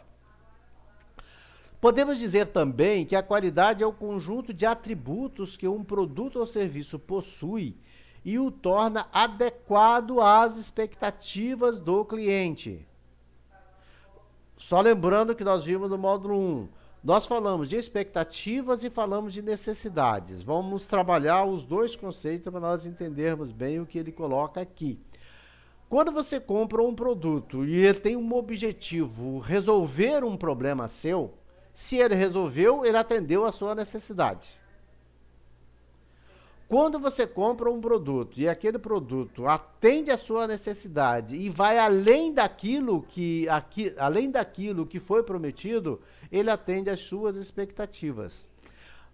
Podemos dizer também que a qualidade é o conjunto de atributos que um produto ou serviço possui e o torna adequado às expectativas do cliente. Só lembrando que nós vimos no módulo 1, nós falamos de expectativas e falamos de necessidades. Vamos trabalhar os dois conceitos para nós entendermos bem o que ele coloca aqui. Quando você compra um produto e ele tem um objetivo, resolver um problema seu, se ele resolveu, ele atendeu a sua necessidade. Quando você compra um produto e aquele produto atende a sua necessidade e vai além daquilo que foi prometido, ele atende às suas expectativas.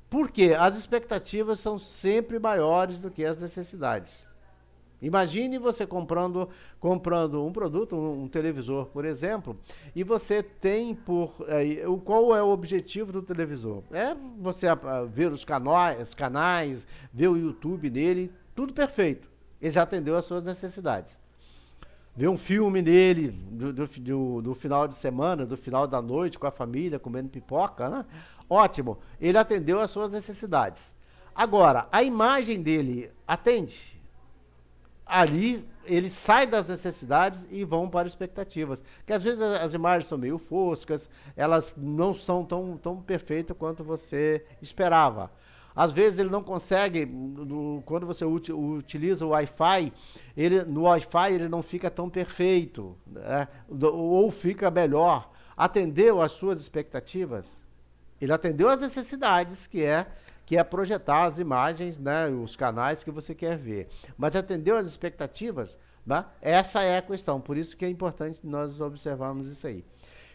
Por quê? As expectativas são sempre maiores do que as necessidades. Imagine você comprando um produto, um televisor, por exemplo, e você tem qual é o objetivo do televisor? É você ver os canais, ver o YouTube nele, tudo perfeito. Ele já atendeu às suas necessidades. Ver um filme nele, do final de semana, do final da noite, com a família, comendo pipoca, né? Ótimo, ele atendeu às suas necessidades. Agora, a imagem dele atende? Ali ele sai das necessidades e vão para expectativas. Porque às vezes as imagens são meio foscas, elas não são tão perfeitas quanto você esperava. Às vezes ele não consegue, quando você utiliza o Wi-Fi, no Wi-Fi ele não fica tão perfeito, né? Ou fica melhor. Atendeu às suas expectativas? Ele atendeu às necessidades, que é projetar as imagens, né, os canais que você quer ver. Mas atendeu às expectativas? Né? Essa é a questão, por isso que é importante nós observarmos isso aí.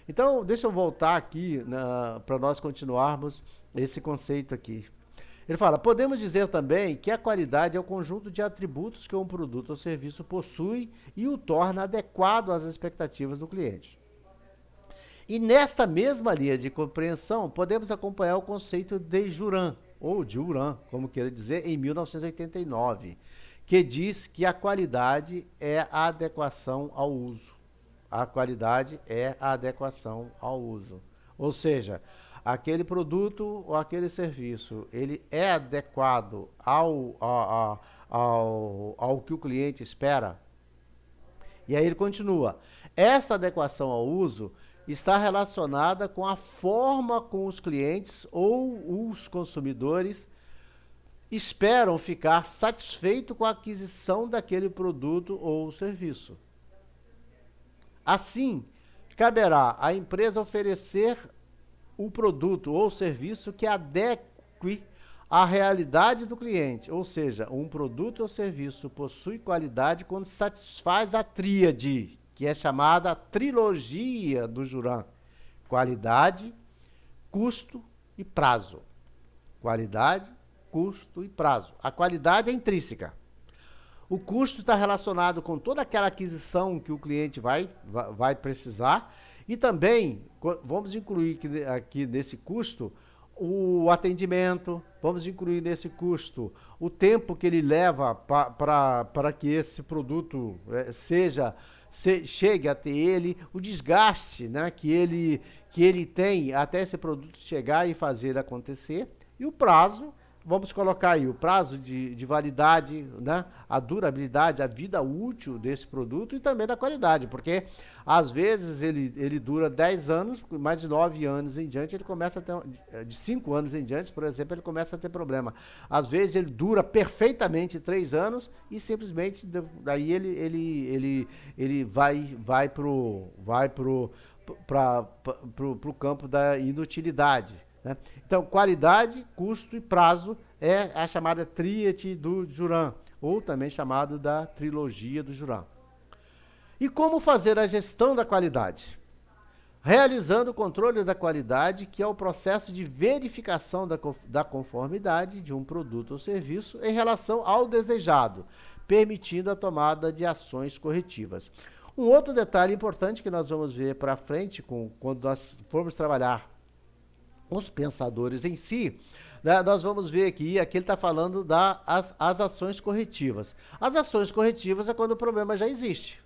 Então, deixa eu voltar aqui para nós continuarmos esse conceito aqui. Ele fala, podemos dizer também que a qualidade é o conjunto de atributos que um produto ou serviço possui e o torna adequado às expectativas do cliente. E nesta mesma linha de compreensão, podemos acompanhar o conceito de Juran, ou de Uran, como queira dizer, em 1989, que diz que a qualidade é a adequação ao uso. A qualidade é a adequação ao uso. Ou seja, aquele produto ou aquele serviço, ele é adequado ao que o cliente espera? E aí ele continua. Esta adequação ao uso está relacionada com a forma como os clientes ou os consumidores esperam ficar satisfeitos com a aquisição daquele produto ou serviço. Assim, caberá à empresa oferecer o produto ou serviço que adeque à realidade do cliente, ou seja, um produto ou serviço possui qualidade quando satisfaz a tríade, que é chamada trilogia do Juran: qualidade, custo e prazo. Qualidade, custo e prazo. A qualidade é intrínseca. O custo está relacionado com toda aquela aquisição que o cliente vai precisar, e também vamos incluir aqui nesse custo o atendimento, vamos incluir nesse custo o tempo que ele leva para que esse produto chegue até ele, o desgaste, né, que ele tem até esse produto chegar e fazer acontecer, e o prazo, vamos colocar aí o prazo de validade, né? A durabilidade, a vida útil desse produto e também da qualidade, porque às vezes ele dura 10 anos, mais de 9 anos em diante, ele começa a ter, de 5 anos em diante, por exemplo, ele começa a ter problema. Às vezes ele dura perfeitamente 3 anos e simplesmente daí ele vai pro campo da inutilidade, né? Então, qualidade, custo e prazo é a chamada tríade do Juran, ou também chamado da trilogia do Juran. E como fazer a gestão da qualidade? Realizando o controle da qualidade, que é o processo de verificação da conformidade de um produto ou serviço em relação ao desejado, permitindo a tomada de ações corretivas. Um outro detalhe importante que nós vamos ver para frente, quando nós formos trabalhar os pensadores em si, né, nós vamos ver aqui ele está falando das ações corretivas. As ações corretivas é quando o problema já existe.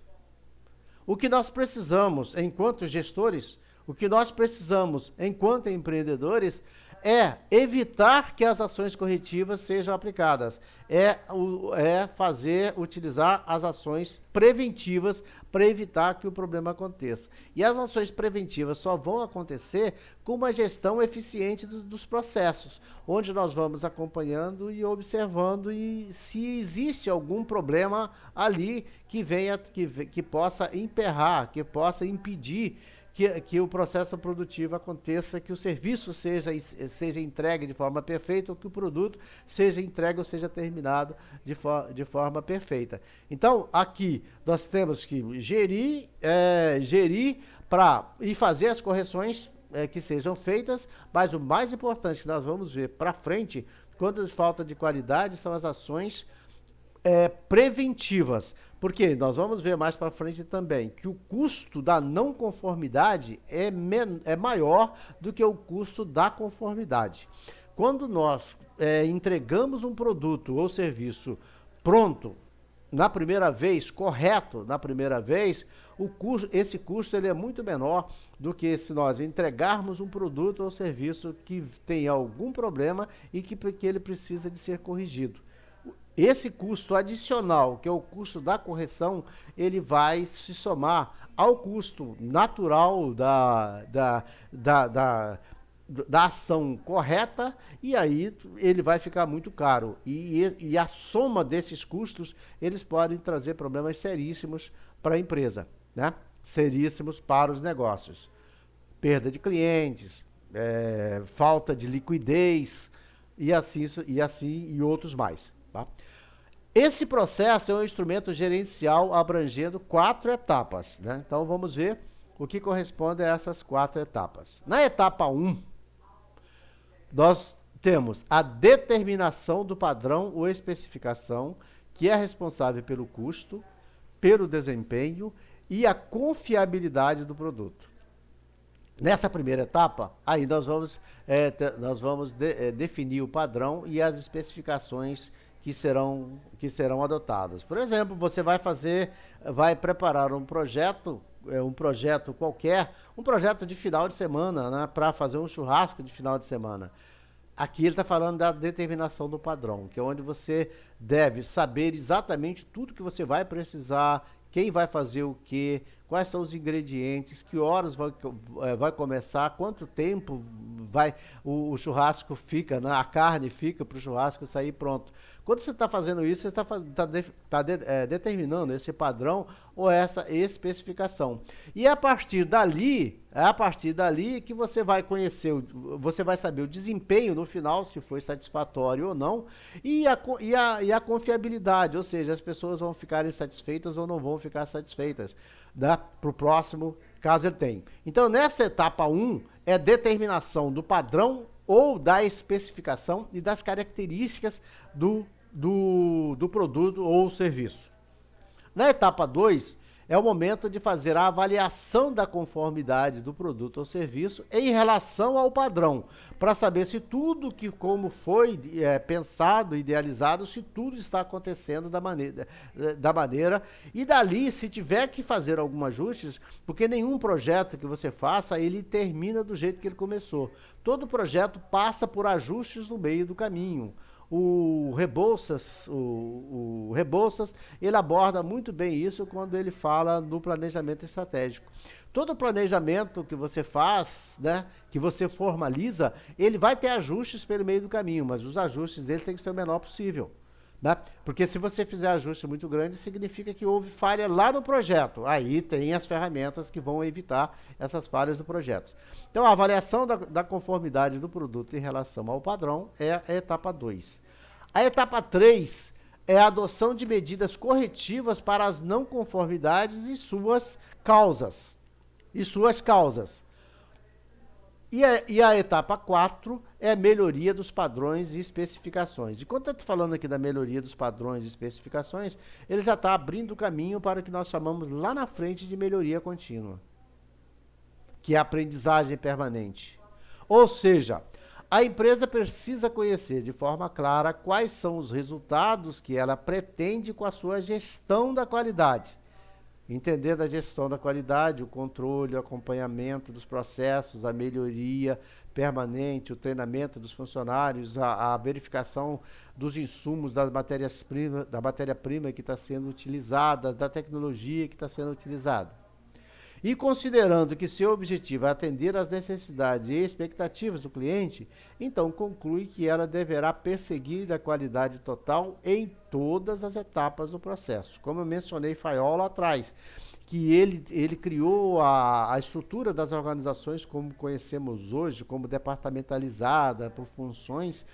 O que nós precisamos, enquanto gestores, o que nós precisamos, enquanto empreendedores, é evitar que as ações corretivas sejam aplicadas. Utilizar as ações preventivas para evitar que o problema aconteça. E as ações preventivas só vão acontecer com uma gestão eficiente dos processos, onde nós vamos acompanhando e observando e se existe algum problema ali que possa emperrar, que possa impedir que o processo produtivo aconteça, que o serviço seja entregue de forma perfeita ou que o produto seja entregue ou seja terminado de forma perfeita. Então, aqui nós temos que gerir e fazer as correções que sejam feitas, mas o mais importante que nós vamos ver para frente, quando falta de qualidade, são as ações preventivas, porque nós vamos ver mais para frente também que o custo da não conformidade é maior do que o custo da conformidade. Quando nós entregamos um produto ou serviço pronto, na primeira vez, correto na primeira vez, esse custo ele é muito menor do que se nós entregarmos um produto ou serviço que tem algum problema e que ele precisa de ser corrigido. Esse custo adicional, que é o custo da correção, ele vai se somar ao custo natural da ação correta, e aí ele vai ficar muito caro. E a soma desses custos, eles podem trazer problemas seríssimos para a empresa, né? Seríssimos para os negócios. Perda de clientes, falta de liquidez, e outros mais. Tá? Esse processo é um instrumento gerencial abrangendo 4 etapas, né? Então vamos ver o que corresponde a essas 4 etapas. Na etapa 1, nós temos a determinação do padrão ou especificação, que é responsável pelo custo, pelo desempenho e a confiabilidade do produto. Nessa primeira etapa, aí nós vamos definir o padrão e as especificações que serão adotadas. Por exemplo, você vai preparar um projeto qualquer, um projeto de final de semana, né, para fazer um churrasco de final de semana. Aqui ele está falando da determinação do padrão, que é onde você deve saber exatamente tudo que você vai precisar, quem vai fazer o quê, quais são os ingredientes, que horas vai começar, quanto tempo o churrasco fica, né? A carne fica para o churrasco sair pronto. Quando você está fazendo isso, você está determinando esse padrão ou essa especificação. E é a partir dali que você vai você vai saber o desempenho no final, se foi satisfatório ou não, e a confiabilidade, ou seja, as pessoas vão ficarem satisfeitas ou não vão ficar satisfeitas, né, para o próximo, caso ele tenha. Então, nessa etapa 1, é determinação do padrão ou da especificação e das características do produto ou serviço. Na etapa 2, é o momento de fazer a avaliação da conformidade do produto ou serviço em relação ao padrão, para saber se tudo que como foi pensado, idealizado, se tudo está acontecendo da maneira, e dali, se tiver que fazer algum ajustes, porque nenhum projeto que você faça, ele termina do jeito que ele começou. Todo projeto passa por ajustes no meio do caminho. O Rebouças, ele aborda muito bem isso quando ele fala no planejamento estratégico. Todo planejamento que você faz, né, que você formaliza, ele vai ter ajustes pelo meio do caminho, mas os ajustes dele tem que ser o menor possível. Né? Porque se você fizer ajuste muito grande, significa que houve falha lá no projeto. Aí tem as ferramentas que vão evitar essas falhas do projeto. Então, a avaliação da conformidade do produto em relação ao padrão é a etapa 2. A etapa 3 é a adoção de medidas corretivas para as não conformidades e suas causas. E a etapa 4 é a melhoria dos padrões e especificações. E quando eu estou falando aqui da melhoria dos padrões e especificações, ele já está abrindo o caminho para o que nós chamamos lá na frente de melhoria contínua, que é a aprendizagem permanente. Ou seja, a empresa precisa conhecer de forma clara quais são os resultados que ela pretende com a sua gestão da qualidade. Entender da gestão da qualidade, o controle, o acompanhamento dos processos, a melhoria permanente, o treinamento dos funcionários, a verificação dos insumos, da matéria-prima que está sendo utilizada, da tecnologia que está sendo utilizada. E considerando que seu objetivo é atender às necessidades e expectativas do cliente, então conclui que ela deverá perseguir a qualidade total em todas as etapas do processo. Como eu mencionei Fayol lá atrás, que ele criou a estrutura das organizações como conhecemos hoje, como departamentalizada, por funções.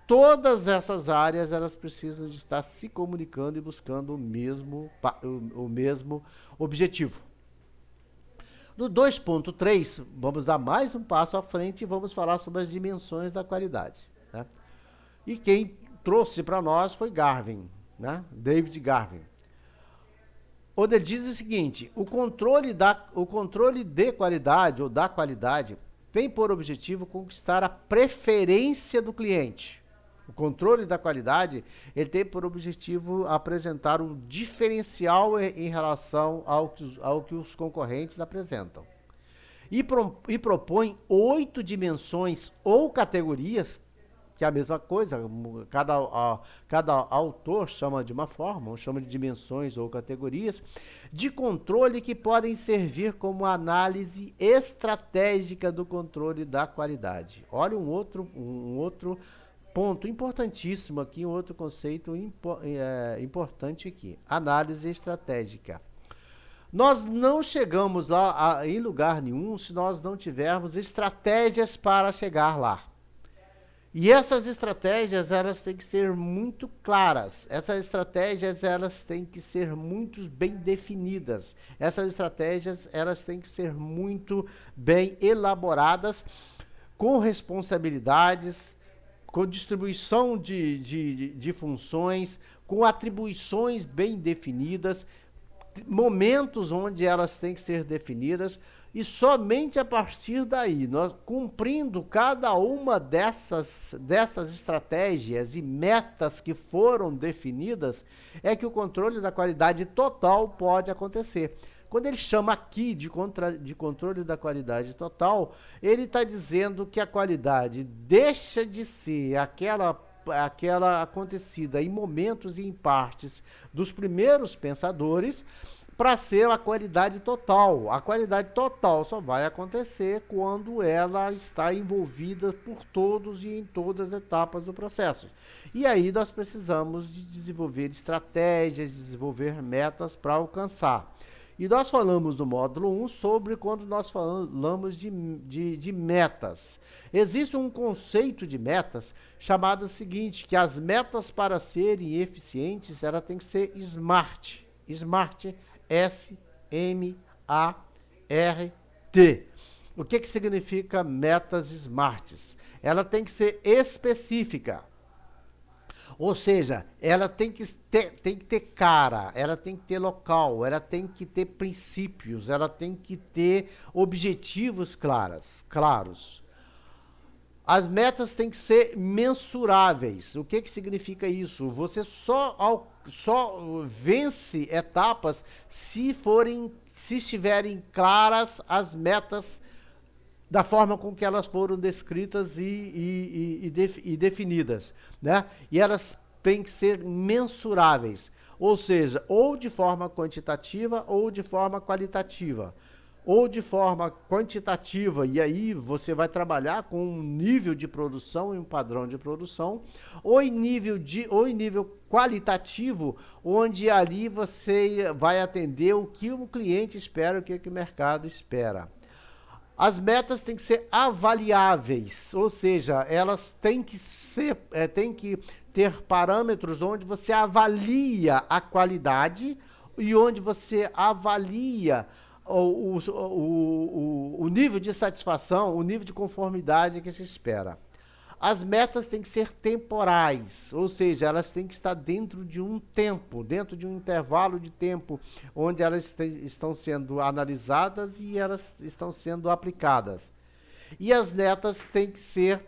Todas essas áreas elas precisam de estar se comunicando e buscando o mesmo objetivo. No 2.3, vamos dar mais um passo à frente e vamos falar sobre as dimensões da qualidade. Né? E quem trouxe para nós foi Garvin, né? David Garvin. Onde ele diz o seguinte: o controle de qualidade ou da qualidade tem por objetivo conquistar a preferência do cliente. O controle da qualidade, ele tem por objetivo apresentar um diferencial em relação ao que os concorrentes apresentam. E propõe 8 dimensões ou categorias, que é a mesma coisa, cada autor chama de uma forma, ou chama de dimensões ou categorias, de controle que podem servir como análise estratégica do controle da qualidade. Olha um outro ponto importantíssimo aqui, um outro conceito importante aqui. Análise estratégica. Nós não chegamos lá em lugar nenhum se nós não tivermos estratégias para chegar lá. E essas estratégias, elas têm que ser muito claras. Essas estratégias, elas têm que ser muito bem definidas. Essas estratégias, elas têm que ser muito bem elaboradas, com responsabilidades, com distribuição de funções, com atribuições bem definidas, momentos onde elas têm que ser definidas, e somente a partir daí, nós cumprindo cada uma dessas estratégias e metas que foram definidas, é que o controle da qualidade total pode acontecer. Quando ele chama aqui de controle da qualidade total, ele está dizendo que a qualidade deixa de ser aquela acontecida em momentos e em partes dos primeiros pensadores para ser a qualidade total. A qualidade total só vai acontecer quando ela está envolvida por todos e em todas as etapas do processo. E aí nós precisamos de desenvolver estratégias, desenvolver metas para alcançar. E nós falamos no módulo 1 sobre quando nós falamos de metas. Existe um conceito de metas chamado o seguinte, que as metas para serem eficientes, ela tem que ser SMART. SMART, S-M-A-R-T. O que significa metas SMARTs? Ela tem que ser específica. Ou seja, ela tem que ter cara, ela tem que ter local, ela tem que ter princípios, ela tem que ter objetivos claros. As metas têm que ser mensuráveis. O que significa isso? Você só vence etapas se estiverem claras as metas da forma com que elas foram descritas e definidas, né? E elas têm que ser mensuráveis, ou seja, ou de forma quantitativa ou de forma qualitativa. Ou de forma quantitativa, e aí você vai trabalhar com um nível de produção e um padrão de produção, ou em nível qualitativo, onde ali você vai atender o que o cliente espera, o que o mercado espera. As metas têm que ser avaliáveis, ou seja, elas têm que ter parâmetros onde você avalia a qualidade e onde você avalia o nível de satisfação, o nível de conformidade que se espera. As metas têm que ser temporais, ou seja, elas têm que estar dentro de um tempo, dentro de um intervalo de tempo, onde elas estão sendo analisadas e elas estão sendo aplicadas. E as metas têm que ser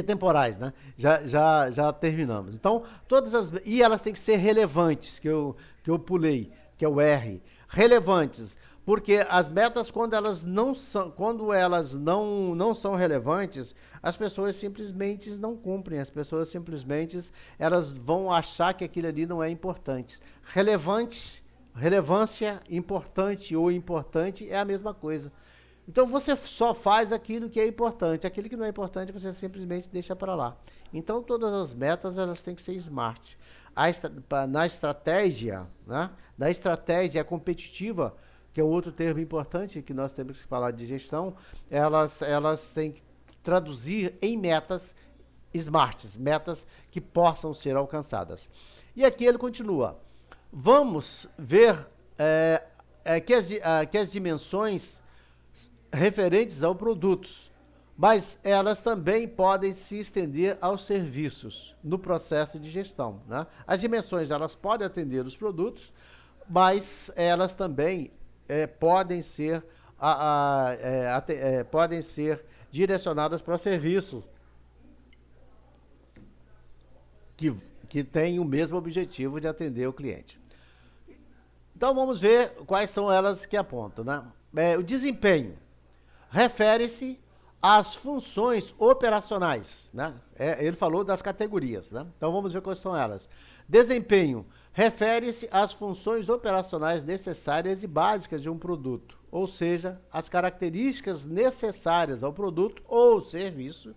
temporais, né? Já terminamos. Então, e elas têm que ser relevantes, que eu pulei, que é o R. Relevantes. Porque as metas, quando elas não são relevantes, as pessoas simplesmente não cumprem. As pessoas simplesmente elas vão achar que aquilo ali não é importante. Relevância, importante ou importante é a mesma coisa. Então você só faz aquilo que é importante. Aquilo que não é importante você simplesmente deixa para lá. Então todas as metas elas têm que ser smart. Na estratégia, né? Da estratégia competitiva, que é outro termo importante que nós temos que falar de gestão, elas têm que traduzir em metas smarts, metas que possam ser alcançadas. E aqui ele continua. Vamos ver que as dimensões referentes ao produtos, mas elas também podem se estender aos serviços no processo de gestão, né? As dimensões elas podem atender os produtos, mas elas também podem ser direcionadas para serviços que têm o mesmo objetivo de atender o cliente. Então vamos ver quais são elas que apontam, né? O desempenho refere-se às funções operacionais, né? Ele falou das categorias, né? Então vamos ver quais são elas. Desempenho refere-se às funções operacionais necessárias e básicas de um produto, ou seja, as características necessárias ao produto ou serviço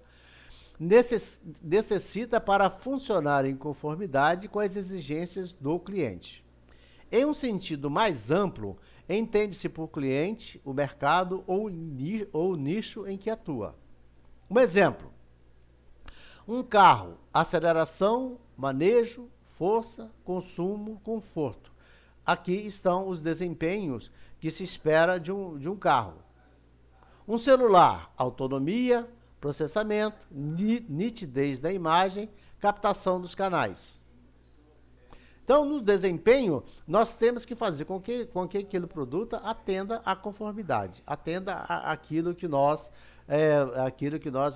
necessita para funcionar em conformidade com as exigências do cliente. Em um sentido mais amplo, entende-se por cliente, o mercado ou o nicho em que atua. Um exemplo: um carro, aceleração, manejo, força, consumo, conforto. Aqui estão os desempenhos que se espera de um carro. Um celular, autonomia, processamento, nitidez da imagem, captação dos canais. Então, no desempenho, nós temos que fazer com que aquele produto atenda à conformidade, atenda àquilo que nós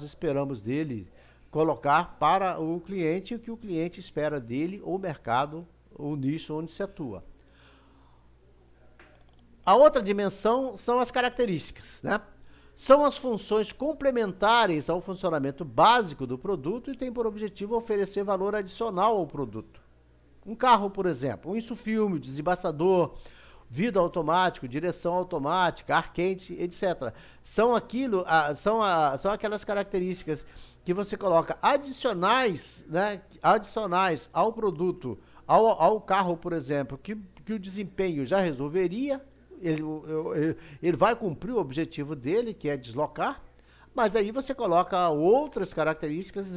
esperamos dele colocar para o cliente e o que o cliente espera dele, ou o mercado, o nicho onde se atua. A outra dimensão são as características, né? São as funções complementares ao funcionamento básico do produto e tem por objetivo oferecer valor adicional ao produto. Um carro, por exemplo, um insufilme, desembaçador, vidro automático, direção automática, ar quente, etc. São aquelas características que você coloca adicionais, né, adicionais ao produto, ao carro, por exemplo, que o desempenho já resolveria. Ele vai cumprir o objetivo dele, que é deslocar, mas aí você coloca outras características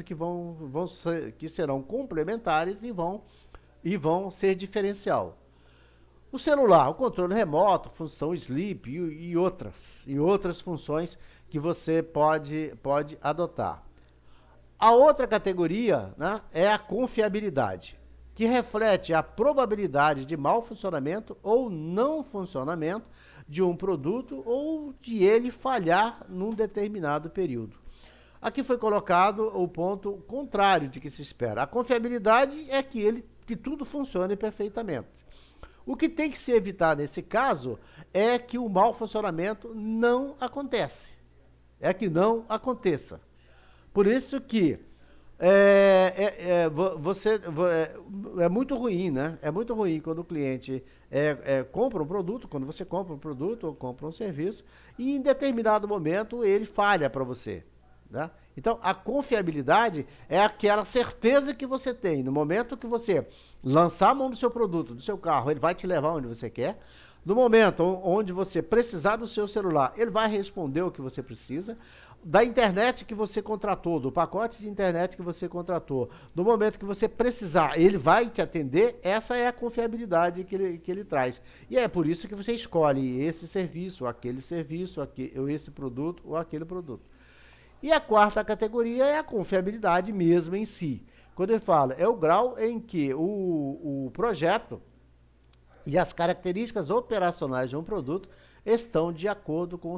que serão complementares e vão ser diferencial. O celular, o controle remoto, função sleep e outras funções que você pode adotar. A outra categoria, né, é a confiabilidade, que reflete a probabilidade de mau funcionamento ou não funcionamento de um produto ou de ele falhar num determinado período. Aqui foi colocado o ponto contrário de que se espera. A confiabilidade é que tudo funcione perfeitamente. O que tem que se evitar nesse caso é que o mau funcionamento não acontece. É que não aconteça. Por isso que é muito ruim, né? É muito ruim quando o cliente compra um produto, quando você compra um produto ou compra um serviço, e em determinado momento ele falha para você. Né? Então, a confiabilidade é aquela certeza que você tem. No momento que você lançar a mão do seu produto, do seu carro, ele vai te levar onde você quer. No momento onde você precisar do seu celular, ele vai responder o que você precisa. Da internet que você contratou, do pacote de internet que você contratou, no momento que você precisar, ele vai te atender. Essa é a confiabilidade que ele traz. E é por isso que você escolhe esse serviço, ou esse produto ou aquele produto. E a quarta categoria é a confiabilidade mesmo em si. Quando ele fala, é o grau em que o projeto e as características operacionais de um produto estão de acordo com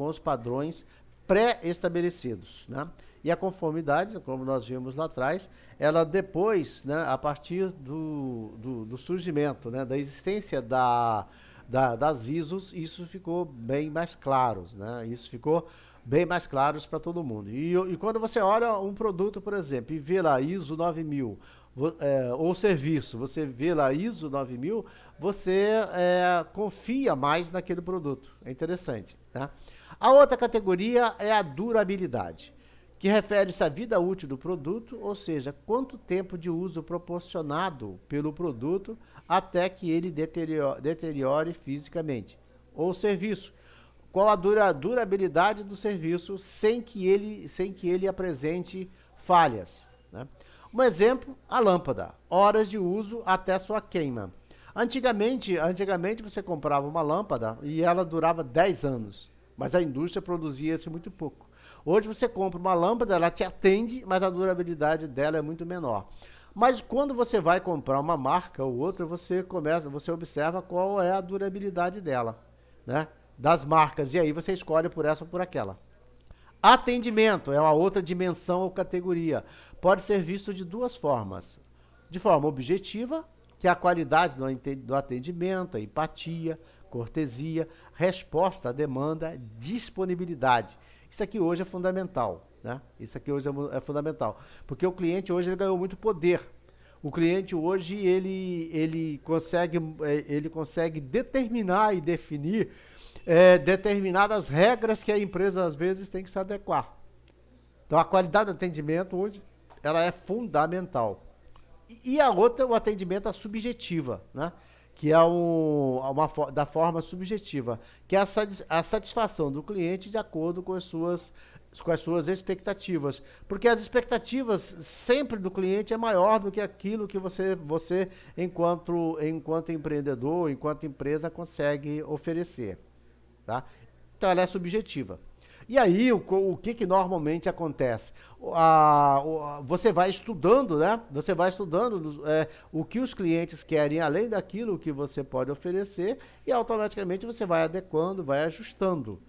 os padrões pré-estabelecidos. Né? E a conformidade, como nós vimos lá atrás, ela depois, né, a partir do surgimento, né, da existência das ISOs, isso ficou bem mais claro. Né? Isso ficou bem mais claros para todo mundo. E quando você olha um produto, por exemplo, e vê lá ISO 9000, ou serviço, você vê lá ISO 9000, você confia mais naquele produto. É interessante. Tá? A outra categoria é a durabilidade, que refere-se à vida útil do produto, ou seja, quanto tempo de uso proporcionado pelo produto até que ele deteriore fisicamente. Ou serviço, qual a durabilidade do serviço sem que ele apresente falhas. Né? Um exemplo, a lâmpada, horas de uso até sua queima. Antigamente você comprava uma lâmpada e ela durava 10 anos, mas a indústria produzia-se muito pouco. Hoje você compra uma lâmpada, ela te atende, mas a durabilidade dela é muito menor. Mas quando você vai comprar uma marca ou outra, você observa qual é a durabilidade dela, né? Das marcas, e aí você escolhe por essa ou por aquela. Atendimento é uma outra dimensão ou categoria. Pode ser visto de duas formas. De forma objetiva, que é a qualidade do atendimento, a empatia, cortesia, resposta à demanda, disponibilidade. Isso aqui hoje é fundamental. Né? Isso aqui hoje é fundamental. Porque o cliente hoje ele ganhou muito poder. O cliente hoje ele consegue determinar e definir determinadas regras que a empresa às vezes tem que se adequar. Então a qualidade do atendimento hoje ela é fundamental. E a outra, o atendimento à subjetiva, né? Que é da forma subjetiva, que é a satisfação do cliente de acordo com as suas expectativas. Porque as expectativas sempre do cliente é maior do que aquilo que você enquanto empreendedor, enquanto empresa, consegue oferecer. Tá? Então ela é subjetiva. E aí, o que normalmente acontece? Você vai estudando, né? Você vai estudando o que os clientes querem, além daquilo que você pode oferecer, e automaticamente você vai adequando, vai ajustando.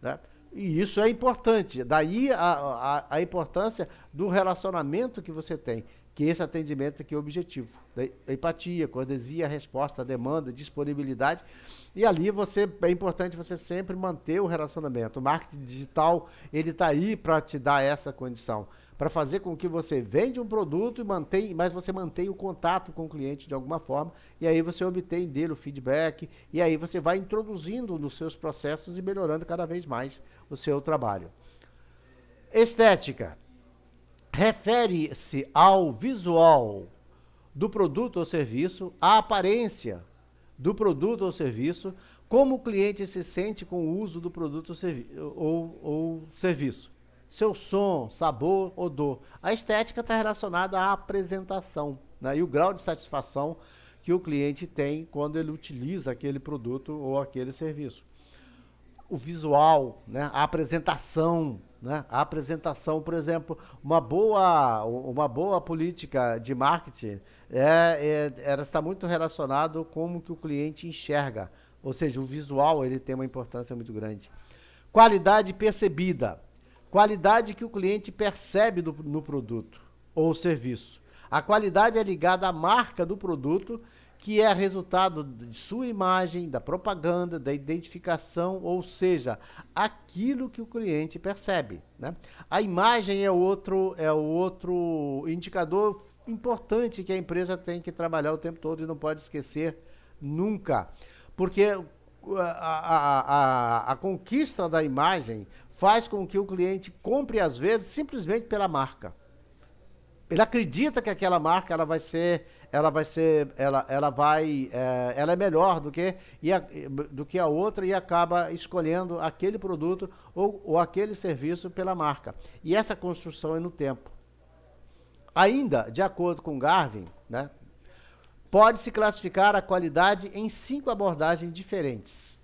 Né? E isso é importante. Daí a importância do relacionamento que você tem, que esse atendimento aqui é objetivo. A empatia, cortesia, resposta, demanda, disponibilidade. E ali é importante você sempre manter o relacionamento. O marketing digital, ele está aí para te dar essa condição, para fazer com que você vende um produto mas você mantém o contato com o cliente de alguma forma, e aí você obtém dele o feedback, e aí você vai introduzindo nos seus processos e melhorando cada vez mais o seu trabalho. Estética. Refere-se ao visual do produto ou serviço, à aparência do produto ou serviço, como o cliente se sente com o uso do produto ou serviço. Seu som, sabor, odor. A estética está relacionada à apresentação, né? E o grau de satisfação que o cliente tem quando ele utiliza aquele produto ou aquele serviço. O visual, né? A apresentação, né? A apresentação, por exemplo, uma boa política de marketing ela está muito relacionado com como que o cliente enxerga, ou seja, o visual ele tem uma importância muito grande. Qualidade percebida, qualidade que o cliente percebe no produto ou serviço. A qualidade é ligada à marca do produto, que é resultado de sua imagem, da propaganda, da identificação, ou seja, aquilo que o cliente percebe, né? A imagem é o outro indicador importante que a empresa tem que trabalhar o tempo todo e não pode esquecer nunca. Porque a conquista da imagem faz com que o cliente compre, às vezes, simplesmente pela marca. Ele acredita que aquela marca ela é melhor do que a outra e acaba escolhendo aquele produto ou aquele serviço pela marca. E essa construção é no tempo. Ainda, de acordo com Garvin, né, pode-se classificar a qualidade em 5 abordagens diferentes.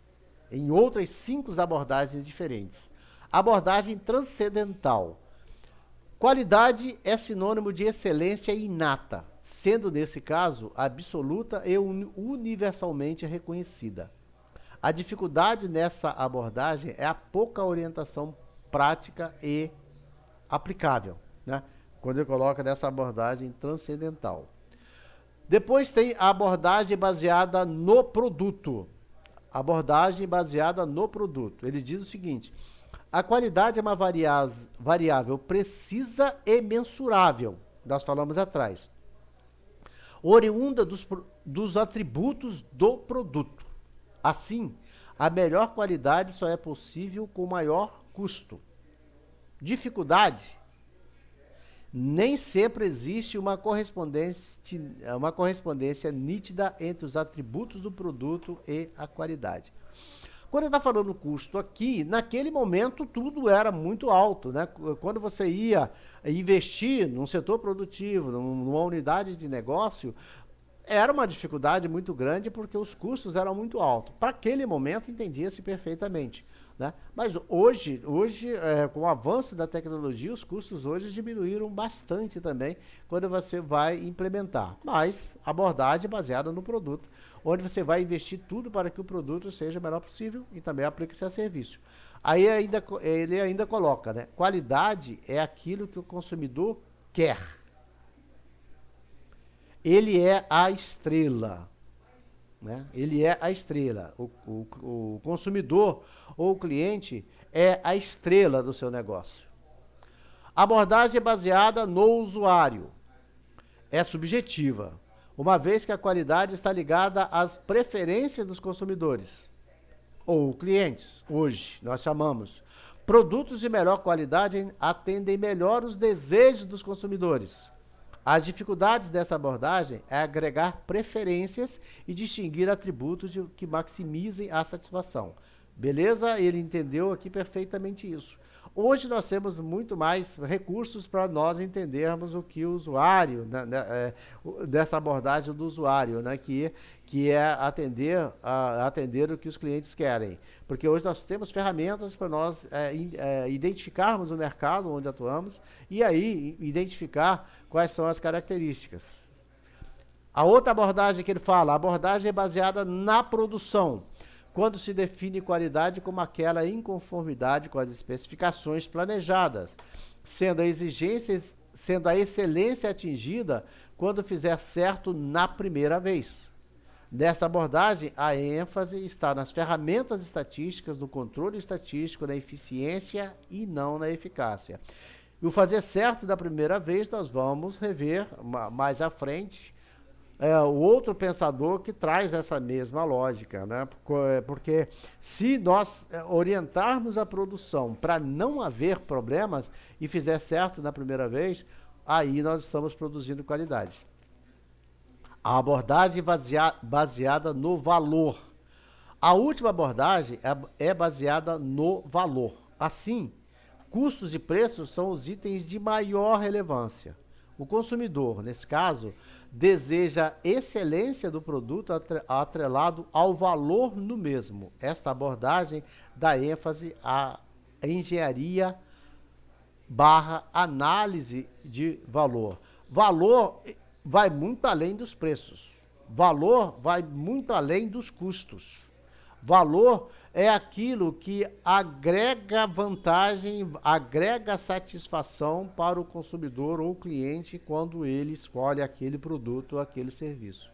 Em outras 5 abordagens diferentes. Abordagem transcendental. Qualidade é sinônimo de excelência inata, sendo nesse caso absoluta e universalmente reconhecida. A dificuldade nessa abordagem é a pouca orientação prática e aplicável, né? Quando ele coloca nessa abordagem transcendental. Depois tem a abordagem baseada no produto. Abordagem baseada no produto. Ele diz o seguinte: a qualidade é uma variável precisa e mensurável, nós falamos atrás, oriunda dos atributos do produto. Assim, a melhor qualidade só é possível com maior custo. Dificuldade: nem sempre existe uma correspondência nítida entre os atributos do produto e a qualidade. Quando ele está falando custo aqui, naquele momento tudo era muito alto, né? Quando você ia investir num setor produtivo, numa unidade de negócio, era uma dificuldade muito grande porque os custos eram muito altos. Para aquele momento entendia-se perfeitamente, né? Mas hoje com o avanço da tecnologia, os custos hoje diminuíram bastante também quando você vai implementar. Mas abordagem baseada no produto, onde você vai investir tudo para que o produto seja o melhor possível e também aplique-se a serviço. Aí ele ainda coloca, né? Qualidade é aquilo que o consumidor quer. Ele é a estrela, né? Ele é a estrela. O consumidor ou o cliente é a estrela do seu negócio. Abordagem baseada no usuário. É subjetiva, uma vez que a qualidade está ligada às preferências dos consumidores ou clientes. Hoje nós chamamos produtos de melhor qualidade atendem melhor os desejos dos consumidores. As dificuldades dessa abordagem é agregar preferências e distinguir atributos que maximizem a satisfação. Beleza? Ele entendeu aqui perfeitamente isso. Hoje nós temos muito mais recursos para nós entendermos o que o usuário, dessa abordagem do usuário, né, que é atender o que os clientes querem. Porque hoje nós temos ferramentas para nós identificarmos o mercado onde atuamos e aí identificar quais são as características. A outra abordagem que ele fala, a abordagem é baseada na produção, quando se define qualidade como aquela em conformidade com as especificações planejadas, sendo a excelência atingida quando fizer certo na primeira vez. Nesta abordagem, a ênfase está nas ferramentas estatísticas, no controle estatístico, na eficiência e não na eficácia. E o fazer certo da primeira vez nós vamos rever mais à frente, o outro pensador que traz essa mesma lógica, né? Porque se nós orientarmos a produção para não haver problemas e fizer certo na primeira vez, aí nós estamos produzindo qualidade. A abordagem baseada no valor. A última abordagem é baseada no valor. Assim, custos e preços são os itens de maior relevância. O consumidor, nesse caso, deseja excelência do produto atrelado ao valor no mesmo. Esta abordagem dá ênfase à engenharia barra análise de valor. Valor vai muito além dos preços. Valor vai muito além dos custos. Valor é aquilo que agrega vantagem, agrega satisfação para o consumidor ou cliente quando ele escolhe aquele produto ou aquele serviço.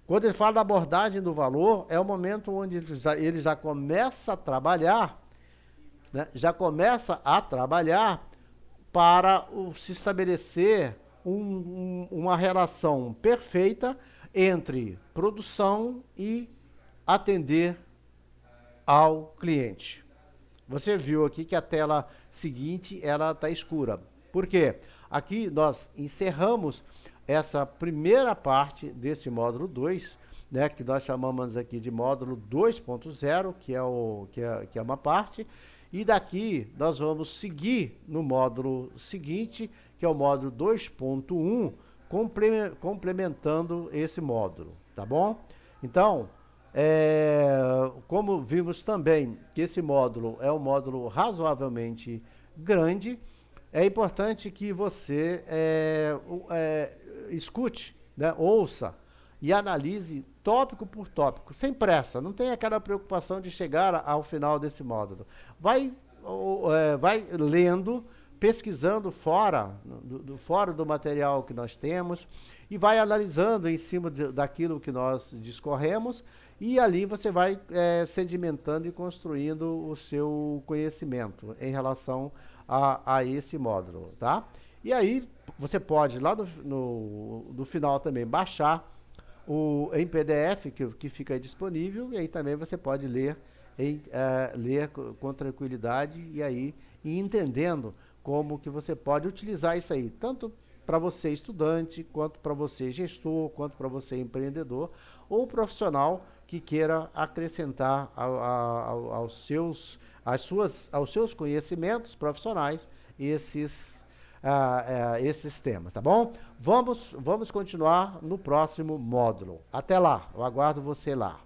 Quando ele fala da abordagem do valor, é o momento onde ele já começa a trabalhar, né? Já começa a trabalhar para se estabelecer uma relação perfeita entre produção e atender ao cliente. Você viu aqui que a tela seguinte ela está escura. Por quê? Aqui nós encerramos essa primeira parte desse módulo 2, né, que nós chamamos aqui de módulo 2.0, que é uma parte, e daqui nós vamos seguir no módulo seguinte, que é o módulo 2.1, complementando esse módulo, tá bom? Então, como vimos também que esse módulo é um módulo razoavelmente grande, é importante que você escute, né, ouça e analise tópico por tópico, sem pressa, não tem aquela preocupação de chegar ao final desse módulo. Vai lendo, pesquisando fora do material que nós temos e vai analisando em cima daquilo que nós discorremos, e ali você vai sedimentando e construindo o seu conhecimento em relação a esse módulo, tá? E aí você pode lá no final também baixar em PDF que fica disponível, e aí também você pode ler com tranquilidade e aí entendendo como que você pode utilizar isso aí, tanto para você estudante, quanto para você gestor, quanto para você empreendedor ou profissional que queira acrescentar aos seus conhecimentos profissionais esses temas, tá bom? Vamos continuar no próximo módulo. Até lá, eu aguardo você lá.